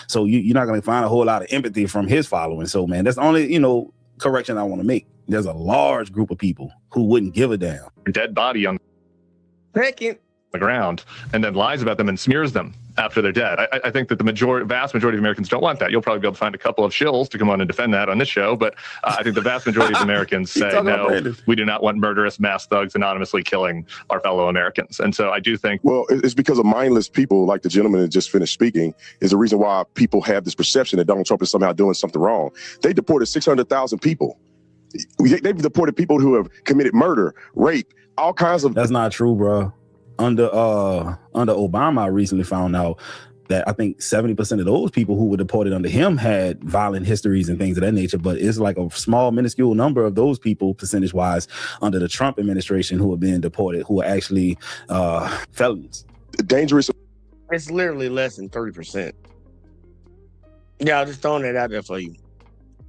So you're not going to find a whole lot of empathy from his following. So, man, that's the only, correction I want to make. There's a large group of people who wouldn't give a damn. Dead body on the ground and then lies about them and smears them after they're dead. I think that the vast majority of Americans don't want that. You'll probably be able to find a couple of shills to come on and defend that on this show, but I think the vast majority of Americans say, no, we do not want murderous mass thugs anonymously killing our fellow Americans. And so I do think... Well, it's because of mindless people like the gentleman that just finished speaking is the reason why people have this perception that Donald Trump is somehow doing something wrong. They deported 600,000 people. They've deported people who have committed murder, rape, all kinds of... That's not true, bro. Under Obama, I recently found out that I think 70% of those people who were deported under him had violent histories and things of that nature. But it's like a small, minuscule number of those people, percentage-wise, under the Trump administration who are being deported, who are actually felons. Dangerous. It's literally less than 30%. Yeah, just throwing that out there for you.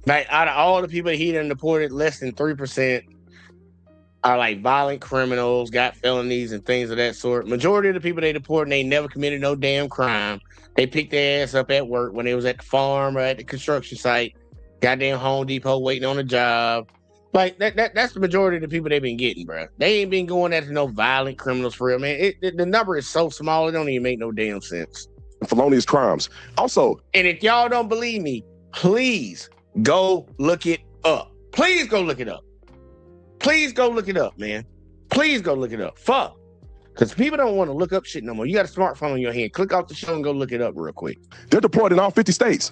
Like, out of all the people he done deported, less than 3% are like violent criminals, got felonies and things of that sort. Majority of the people they deported, they never committed no damn crime. They picked their ass up at work when they was at the farm or at the construction site, goddamn Home Depot waiting on a job. Like that's the majority of the people they've been getting, bro. They ain't been going after no violent criminals for real, man. The number is so small, it don't even make no damn sense. Felonious crimes. Also, and if y'all don't believe me, please go look it up. Please go look it up. Please go look it up, man. Please go look it up. Fuck. Because people don't want to look up shit no more. You got a smartphone in your hand. Click off the show and go look it up real quick. They're deported in all 50 states.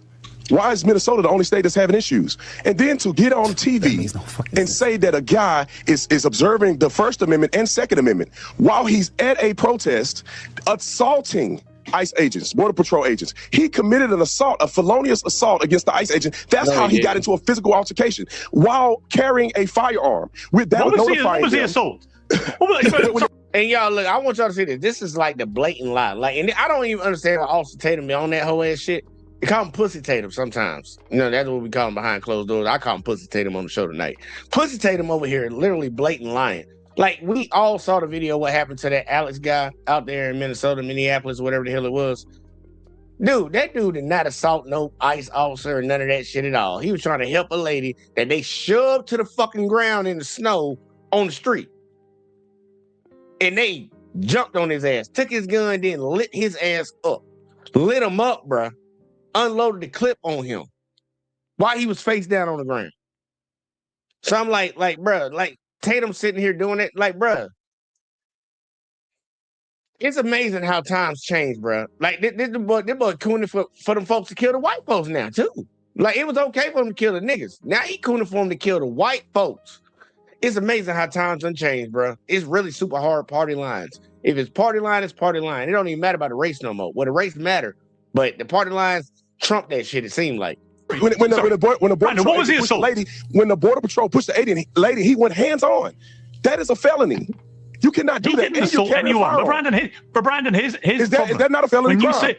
Why is Minnesota the only state that's having issues? And then to get on TV and say that a guy is observing the First Amendment and Second Amendment while he's at a protest assaulting ICE agents, Border Patrol agents. He committed an assault, a felonious assault against the ICE agent. That's how he got into a physical altercation while carrying a firearm. Without notifying what was the assault? And y'all, look, I want y'all to see this. This is like the blatant lie. Like, and I don't even understand why Austin Tatum be on that whole ass shit. They call him Pussy Tatum sometimes. That's what we call him behind closed doors. I call him Pussy Tatum on the show tonight. Pussy Tatum over here, literally blatant lying. Like, we all saw the video what happened to that Alex guy out there in Minnesota, Minneapolis, whatever the hell it was. Dude, that dude did not assault no ICE officer or none of that shit at all. He was trying to help a lady that they shoved to the fucking ground in the snow on the street. And they jumped on his ass, took his gun, then lit his ass up. Lit him up, bruh. Unloaded the clip on him while he was face down on the ground. So I'm like, bruh, like, Tatum sitting here doing it, like, bruh. It's amazing how times change, bruh. Like, this boy cooning for them folks to kill the white folks now, too. Like, it was okay for them to kill the niggas. Now he cooning for them to kill the white folks. It's amazing how times unchanged, bruh. It's really super hard party lines. If it's party line, it's party line. It don't even matter about the race no more. Well, the race matter, but the party lines Trump that shit. It seemed like. When the border patrol was the pushed the assault? lady, when the border patrol pushed the lady, he went hands on. That is a felony. You cannot do He that. didn't And you assault carry a anyone. But firearm. Brandon, his Is problem. that not a felony when you crime?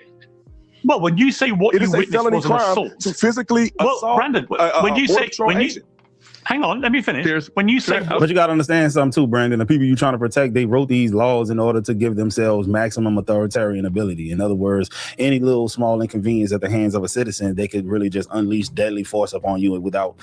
When you say what It you is a witnessed felony was an crime assault. to physically assault. Brandon, when you say hang on, let me finish. When you say But you got to understand something too, Brandon. The people you're trying to protect, they wrote these laws in order to give themselves maximum authoritarian ability. In other words, any little small inconvenience at the hands of a citizen, they could really just unleash deadly force upon you without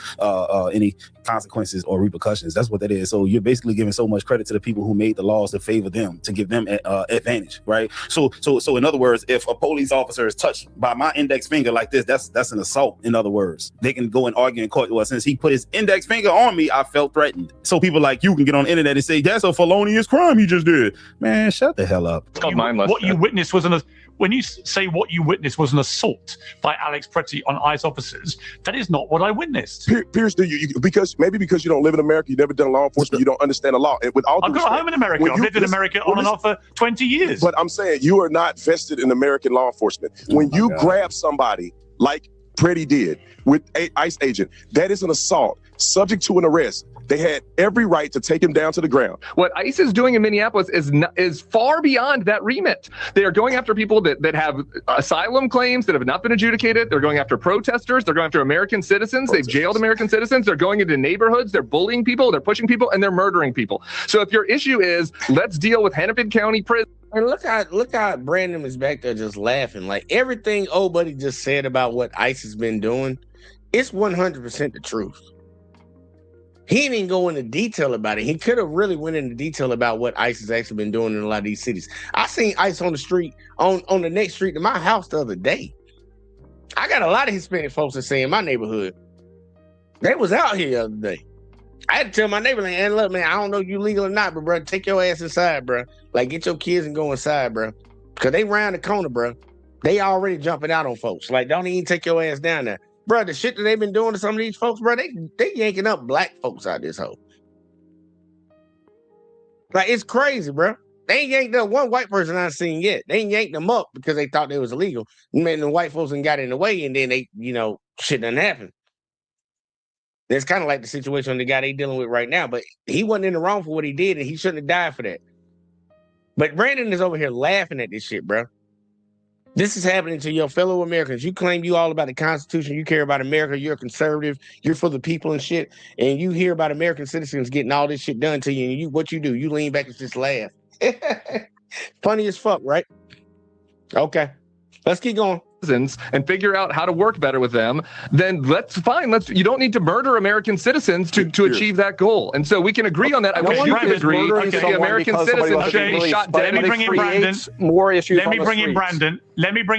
any consequences or repercussions. That's what that is. So you're basically giving so much credit to the people who made the laws to favor them, to give them advantage, right? So in other words, if a police officer is touched by my index finger like this, that's an assault. In other words, they can go and argue in court. Well, since he put his index finger on me, I felt threatened. So people like you can get on the internet and say that's a felonious crime you just did. Man, shut the hell up. It's called mindless. What you witnessed was when you say what you witnessed was an assault by Alex Pretty on ICE officers, that is not what I witnessed. Pierce, because you don't live in America, you've never done law enforcement, you don't understand the law. And with all I've got a home in America. I've lived in America on and off for 20 years. But I'm saying you are not vested in American law enforcement. When you grab somebody like Pretty did with an ICE agent, that is an assault, subject to an arrest. They had every right to take him down to the ground. What ICE is doing in Minneapolis is far beyond that remit. They are going after people that have asylum claims that have not been adjudicated. They're going after protesters. They're going after American citizens. They've jailed American citizens. They're going into neighborhoods. They're bullying people. They're pushing people, and they're murdering people. So if your issue is let's deal with Hennepin County Prison. And look how Brandon is back there just laughing. Like everything old buddy just said about what ICE has been doing, it's 100% the truth. He didn't go into detail about it. He could have really went into detail about what ICE has actually been doing in a lot of these cities. I seen ICE on the street, on the next street to my house the other day. I got a lot of Hispanic folks that say in my neighborhood. They was out here the other day. I had to tell my neighbor, like, hey, look, man, I don't know if you legal or not, but bro, take your ass inside, bro. Like, get your kids and go inside, bro. Because they round the corner, bro. They already jumping out on folks. Like, don't even take your ass down there. Bro, the shit that they've been doing to some of these folks, bro, they yanking up black folks out this hole. Like, it's crazy, bro. They ain't yanked up one white person I've seen yet. They ain't yanked them up because they thought they was illegal. Man, the white folks and got in the way, and then they, shit done happened. That's kind of like the situation on the guy they dealing with right now, but he wasn't in the wrong for what he did, and he shouldn't have died for that. But Brandon is over here laughing at this shit, bro. This is happening to your fellow Americans. You claim you all about the Constitution, you care about America, you're a conservative, you're for the people and shit, and you hear about American citizens getting all this shit done to you, and what you do, you lean back and just laugh. Funny as fuck, right? Okay, let's keep going. And figure out how to work better with them, then you don't need to murder American citizens to achieve that goal. And so we can agree on that. I wish you could agree to the American citizens being shot dead. Let me bring in Brandon. More issues. Let me bring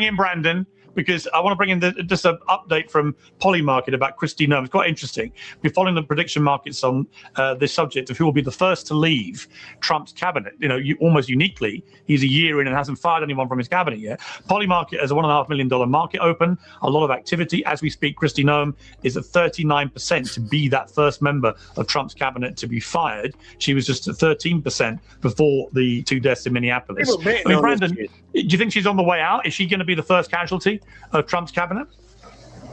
in Brandon because I want to bring in just an update from Polymarket about Kristi Noem. It's quite interesting. We're following the prediction markets on this subject of who will be the first to leave Trump's cabinet. Almost uniquely, he's a year in and hasn't fired anyone from his cabinet yet. Polymarket has a $1.5 million market open, a lot of activity. As we speak, Kristi Noem is at 39% to be that first member of Trump's cabinet to be fired. She was just at 13% before the two deaths in Minneapolis. Brandon, do you think she's on the way out? Is she going to be the first casualty of Trump's cabinet?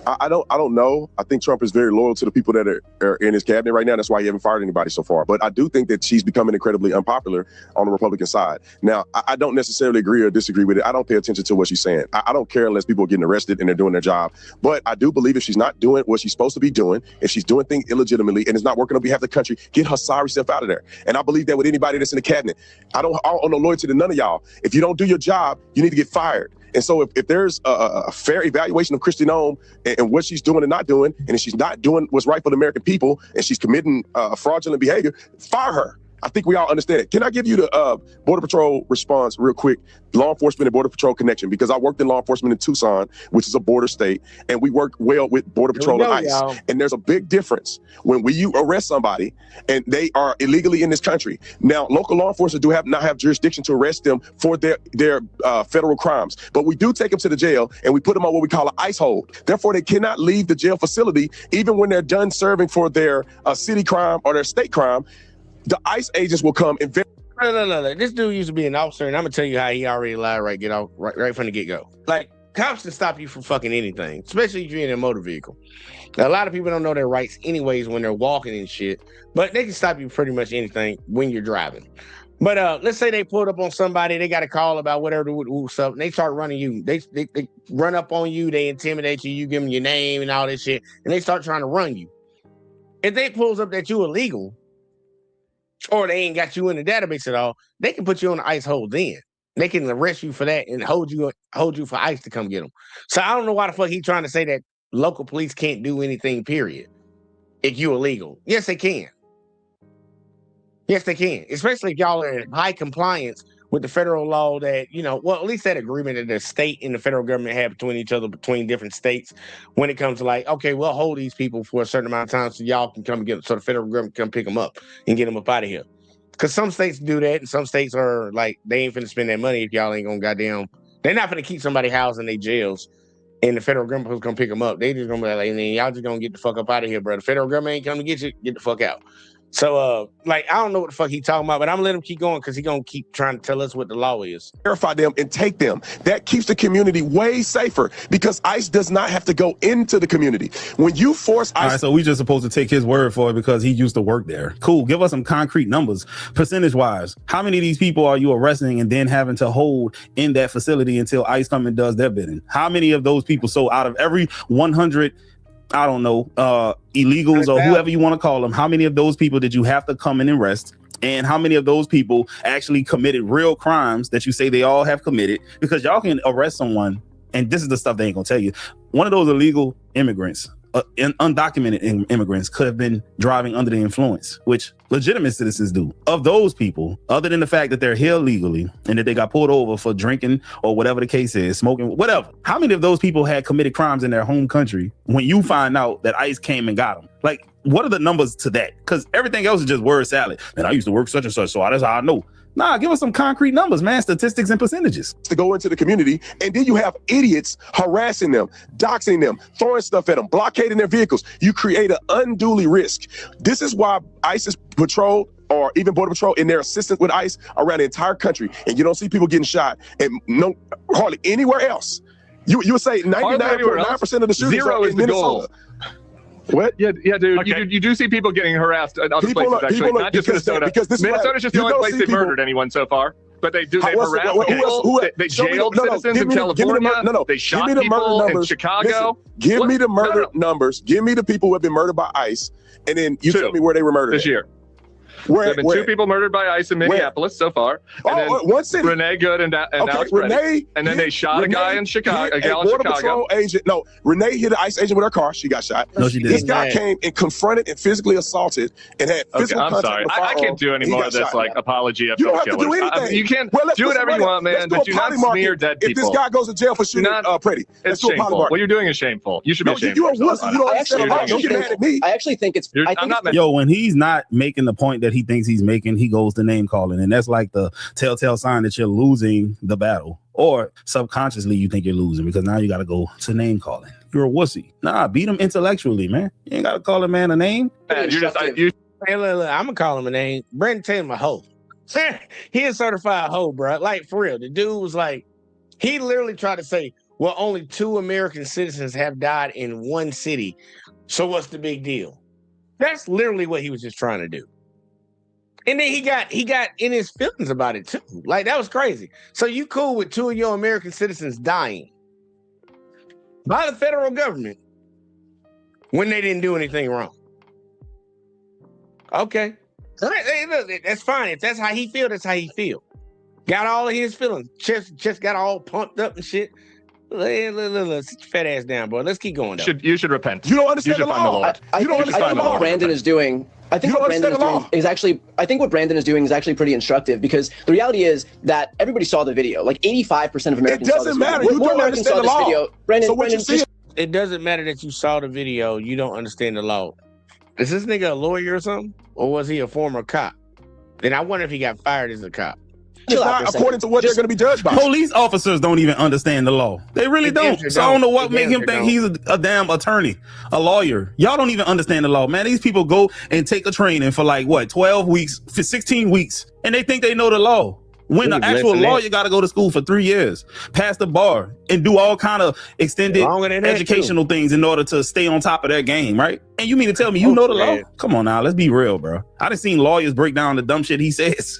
I don't know. I think Trump is very loyal to the people that are in his cabinet right now. That's why he hasn't fired anybody so far. But I do think that she's becoming incredibly unpopular on the Republican side. Now, I don't necessarily agree or disagree with it. I don't pay attention to what she's saying. I don't care unless people are getting arrested and they're doing their job. But I do believe if she's not doing what she's supposed to be doing, if she's doing things illegitimately and it's not working on behalf of the country, get her sorry self out of there. And I believe that with anybody that's in the cabinet. I don't owe no loyalty to none of y'all. If you don't do your job, you need to get fired. And so if there's a fair evaluation of Kristi Noem and what she's doing and not doing, and if she's not doing what's right for the American people and she's committing fraudulent behavior, fire her. I think we all understand it. Can I give you the Border Patrol response real quick? Law enforcement and Border Patrol connection, because I worked in law enforcement in Tucson, which is a border state, and we work well with Border Patrol and ICE. Y'all. And there's a big difference when you arrest somebody and they are illegally in this country. Now, local law enforcement do not have jurisdiction to arrest them for their federal crimes, but we do take them to the jail and we put them on what we call an ICE hold. Therefore, they cannot leave the jail facility even when they're done serving for their city crime or their state crime. The ICE agents will come and No. This dude used to be an officer, and I'm gonna tell you how he already lied right from the get-go. Like, cops can stop you from fucking anything, especially if you're in a motor vehicle. Now, a lot of people don't know their rights anyways when they're walking and shit, but they can stop you pretty much anything when you're driving. But let's say they pulled up on somebody, they got a call about whatever stuff, and they start running you. They run up on you, they intimidate you, you give them your name and all this shit, and they start trying to run you. If they pulls up that you illegal, or they ain't got you in the database at all, they can put you on the ICE hold then. They can arrest you for that and hold you for ICE to come get them. So I don't know why the fuck he trying to say that local police can't do anything, period, if you illegal. Yes, they can. Yes, they can, especially if y'all are in high compliance with the federal law that, well, at least that agreement that the state and the federal government have between each other, between different states, when it comes to like, okay, we'll hold these people for a certain amount of time so y'all can come get them, so the federal government can come pick them up and get them up out of here. Because some states do that, and some states are like, they ain't finna spend that money if y'all ain't gonna goddamn, they're not finna keep somebody housed in their jails and the federal government who's gonna pick them up. They just gonna be like, and then y'all just gonna get the fuck up out of here, bro. The federal government ain't coming to get you, get the fuck out. So, I don't know what the fuck he talking about, but I'm gonna let him keep going because he gonna keep trying to tell us what the law is. Verify them and take them. That keeps the community way safer because ICE does not have to go into the community. When you force ICE... All right, so we just supposed to take his word for it because he used to work there. Cool, give us some concrete numbers, percentage-wise. How many of these people are you arresting and then having to hold in that facility until ICE comes and does their bidding? How many of those people, so out of every 100... I don't know, illegals or whoever you want to call them, how many of those people did you have to come in and arrest? And how many of those people actually committed real crimes that you say they all have committed? Because y'all can arrest someone, and this is the stuff they ain't gonna tell you. One of those illegal immigrants, undocumented immigrants, could have been driving under the influence, which legitimate citizens do. Of those people, other than the fact that they're here legally and that they got pulled over for drinking or whatever the case is, smoking, whatever, how many of those people had committed crimes in their home country when you find out that ICE came and got them? Like, what are the numbers to that? Because everything else is just word salad. Man, I used to work such and such, so that's how I know. Nah, give us some concrete numbers, man, statistics and percentages. To go into the community, and then you have idiots harassing them, doxing them, throwing stuff at them, blockading their vehicles. You create an unduly risk. This is why ICE's patrol or even Border Patrol in their assistance with ICE around the entire country, and you don't see people getting shot, and hardly anywhere else. You would say 99.9% of the shootings are in Minnesota. What? Yeah, dude. Okay. You do see people getting harassed in other places, actually, not just Minnesota. Minnesota's just the only place they've murdered anyone so far. But they've harassed people. They jailed citizens in California. They shot people in Chicago. Give me the murder numbers. Give me the people who have been murdered by ICE, and then you tell me where they were murdered this year. There have been 2 people murdered by ICE in Minneapolis so far. And then one city. Renee Good and Alex Reddy. And then they shot a guy in Chicago, a gal in Chicago. Patrol agent. No, Renee hit an ICE agent with her car. She got shot. No, she didn't. This guy came and confronted and physically assaulted and had physical contact. I'm sorry. I can't do any more of this apology of you don't have to do anything. You can do whatever you want, man, but do not smear dead people. If this guy goes to jail for shooting Pretty, it's shameful. What you're doing is shameful. You should be ashamed. You're a wuss. You don't understand the law. Don't get mad at me. I actually think it's... Yo, when he's not making the point that he thinks he's making, he goes to name calling, and that's like the telltale sign that you're losing the battle, or subconsciously you think you're losing because now you got to go to name calling. You're a wussy. Nah, beat him intellectually, man. You ain't got to call a man a name. Hey, look, I'm gonna call him a name. Brandon Tatum a hoe. He a certified hoe, bro. Like, for real, the dude was like, he literally tried to say, well, only 2 American citizens have died in one city, so what's the big deal? That's literally what he was just trying to do. And then he got in his feelings about it too. Like, that was crazy. So you cool with 2 of your American citizens dying by the federal government when they didn't do anything wrong? Okay. Hey, look, that's fine. If that's how he feel, that's how he feel. Got all of his feelings. Chest got all pumped up and shit. Look, sit your fat ass down, boy. Let's keep going, though. You should repent. You don't understand the law. I think what Brandon is doing... I think what Brandon is doing is actually pretty instructive, because the reality is that everybody saw the video. Like 85% of Americans saw this video. It doesn't matter. You don't understand the law. Brandon, it doesn't matter that you saw the video. You don't understand the law. Is this nigga a lawyer or something? Or was he a former cop? Then I wonder if he got fired as a cop. It's not according to what they're going to be judged by. Police officers don't even understand the law. They really don't. So I don't know what makes him think he's a damn attorney, a lawyer. Y'all don't even understand the law, man. These people go and take a training for like, what, 12 weeks, for 16 weeks, and they think they know the law. When the actual lawyer got to go to school for 3 years, pass the bar. and do all kind of extended Longer than that, educational things in order to stay on top of their game, right? And you mean to tell me you know the law? Come on now, let's be real, bro. I done seen lawyers break down the dumb shit he says.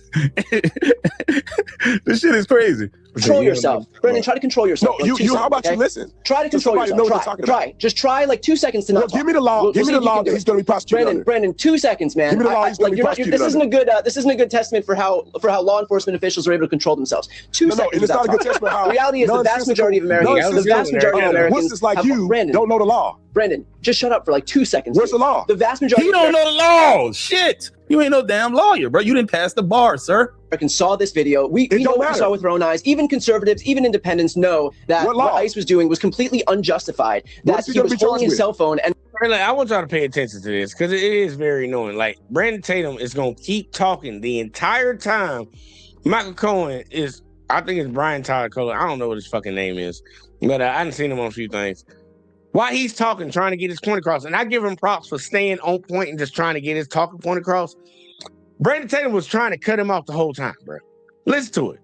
This shit is crazy. Control yourself. Brendan, try to control yourself. No, like 2 you. seconds, How about you okay? listen? Try to control yourself. Try. Just try like 2 seconds to not talk. Give me the law. Give me the law that he's going to be prosecuted. Brandon, 2 seconds, man. Give me the law he's going to be prosecuted. This isn't a good. This isn't a good testament for how law enforcement officials are able to control themselves. 2 seconds. No, it's not a good testament. The reality is the vast majority of Americans, like you don't know the law. Brandon, just shut up for like 2 seconds. What's the law? The vast majority. He don't know the law. Shit. You ain't no damn lawyer, bro. You didn't pass the bar, sir. Americans saw this video. We know what we saw with our own eyes. Even conservatives, even independents know that what ICE was doing was completely unjustified. That he was holding his cell phone and. I want y'all to pay attention to this because it is very annoying. Like Brandon Tatum is gonna keep talking the entire time. Michael Cohen is, I think it's Brian Tyler Cohen. I don't know what his fucking name is, but I haven't seen him on a few things. While he's talking, trying to get his point across, and I give him props for staying on point and just trying to get his talking point across. Brandon Tatum was trying to cut him off the whole time, bro. Listen to it.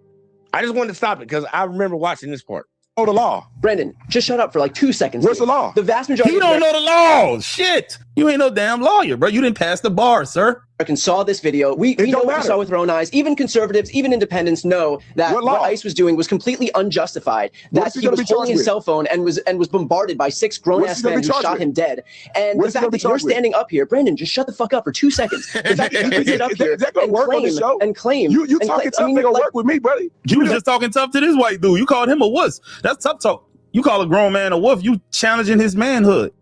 I just wanted to stop it because I remember watching this part. Oh, the law. Brandon, just shut up for like 2 seconds. What's the law? The vast majority. He don't know the law. Shit. You ain't no damn lawyer, bro. You didn't pass the bar, sir. Americans saw this video. We know what we saw with our own eyes. Even conservatives, even independents know that what ICE was doing was completely unjustified. That he was holding his cell phone and was bombarded by 6 grown-ass men who shot him dead. And the fact that you're standing up here, Brandon, just shut the fuck up for 2 seconds. The fact that you can sit up here and claim. You talking tough ain't gonna work with me, buddy. You was just talking tough to this white dude. You called him a wuss. That's tough talk. You call a grown man a wolf. You challenging his manhood.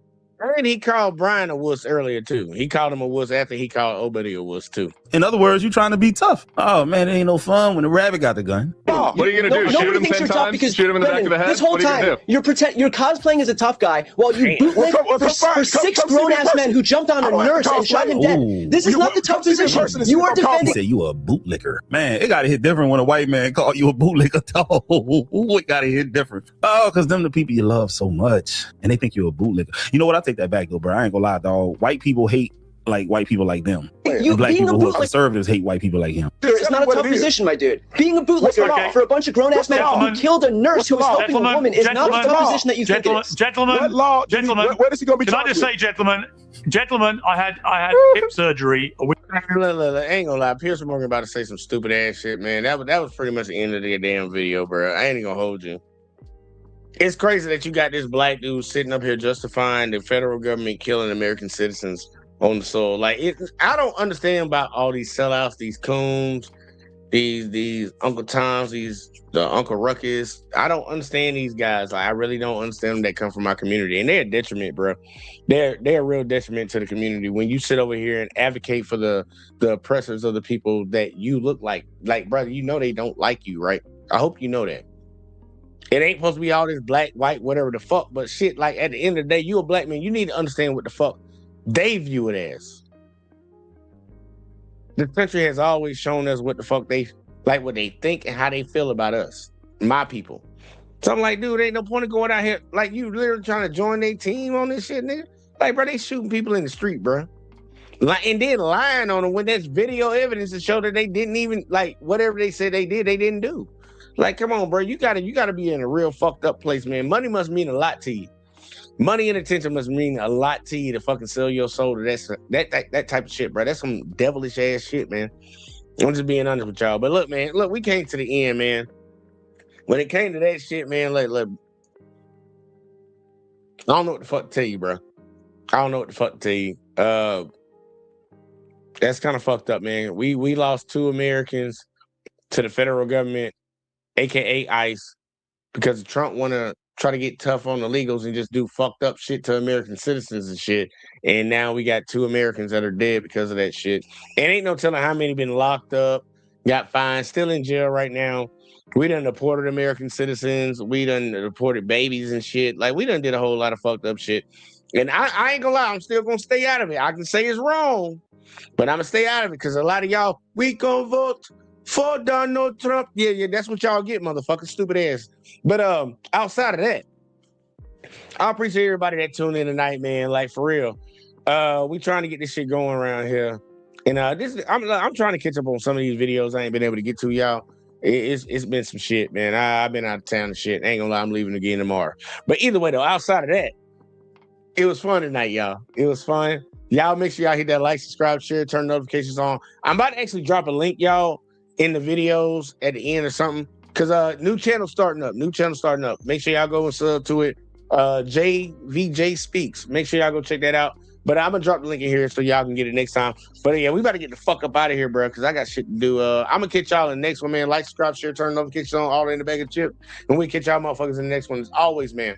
And he called Brian a wuss earlier too. He called him a wuss after he called Obadi a wuss too. In other words, you trying to be tough. Oh man, it ain't no fun when the rabbit got the gun. What are you gonna do? Shoot him 10 times? Shoot him in the back of the head? This whole time, you're cosplaying as a tough guy while you bootleg for 6 grown-ass men who jumped on a nurse and shot him dead. This is not the tough position. You are defending. Say you a bootlicker. Man, it gotta hit different when a white man call you a bootlicker. It gotta hit different. Oh, because them the people you love so much and they think you're a bootlicker. You know what? I take that back though, bro. I ain't gonna lie, dog. White people hate like white people like them. Black people who are conservatives hate white people like him. It's not a tough position, my dude. Being a bootlegger for a bunch of grown-ass men who killed a nurse who was helping a woman is not a tough position that you think it is. Gentlemen, where is he gonna be? Can I just say, gentlemen, I had hip surgery. I ain't gonna lie. Pierce Morgan about to say some stupid ass shit, man. That was pretty much the end of the damn video, bro. I ain't gonna hold you. It's crazy that you got this black dude sitting up here justifying the federal government killing American citizens on the soil. Like, I don't understand about all these sellouts, these coons, these Uncle Toms, the Uncle Ruckus. I don't understand these guys. Like, I really don't understand them that come from my community, and they're a detriment, bro. They're a real detriment to the community when you sit over here and advocate for the oppressors of the people that you look like. Like, brother, you know they don't like you, right? I hope you know that. It ain't supposed to be all this black, white, whatever the fuck, but shit, like, at the end of the day, you a black man, you need to understand what the fuck they view it as. The country has always shown us what the fuck they like, what they think and how they feel about us, my people. So I'm like, dude, ain't no point of going out here like you literally trying to join their team on this shit, nigga. Like, bro, they shooting people in the street, bro. Like, and then lying on them when there's video evidence to show that they didn't even, like, whatever they said they did, they didn't do. Like, come on, bro, you gotta be in a real fucked up place, man. Money must mean a lot to you. Money and attention must mean a lot to you to fucking sell your soul to that type of shit, bro. That's some devilish ass shit, man. I'm just being honest with y'all. But look, man, we came to the end, man. When it came to that shit, man, look, I don't know what the fuck to tell you, bro. I don't know what the fuck to tell you. That's kind of fucked up, man. We lost 2 Americans to the federal government, aka ICE, because Trump want to try to get tough on the legals and just do fucked up shit to American citizens and shit. And now we got 2 Americans that are dead because of that shit. And ain't no telling how many been locked up, got fined, still in jail right now. We done deported American citizens. We done deported babies and shit. Like, we done did a whole lot of fucked up shit. And I ain't gonna lie, I'm still gonna stay out of it. I can say it's wrong, but I'm gonna stay out of it because a lot of y'all, we gonna vote for Donald Trump. Yeah, that's what y'all get, motherfucker, stupid ass. But outside of that, I appreciate everybody that tuned in tonight, man. Like, for real, we trying to get this shit going around here, and I'm trying to catch up on some of these videos I ain't been able to get to, y'all. It's been some shit, man. I've been out of town and shit. Ain't gonna lie, I'm leaving again tomorrow. But either way, though, outside of that, it was fun tonight, y'all. It was fun. Y'all make sure y'all hit that like, subscribe, share, turn notifications on. I'm about to actually drop a link, y'all, in the videos at the end or something. Because new channel starting up. Make sure y'all go and sub to it. JVJ Speaks. Make sure y'all go check that out. But I'm going to drop the link in here so y'all can get it next time. But yeah, we about to get the fuck up out of here, bro, because I got shit to do. I'm going to catch y'all in the next one, man. Like, subscribe, share, turn notifications on, all in the bag of chips. And we catch y'all motherfuckers in the next one. As always, man,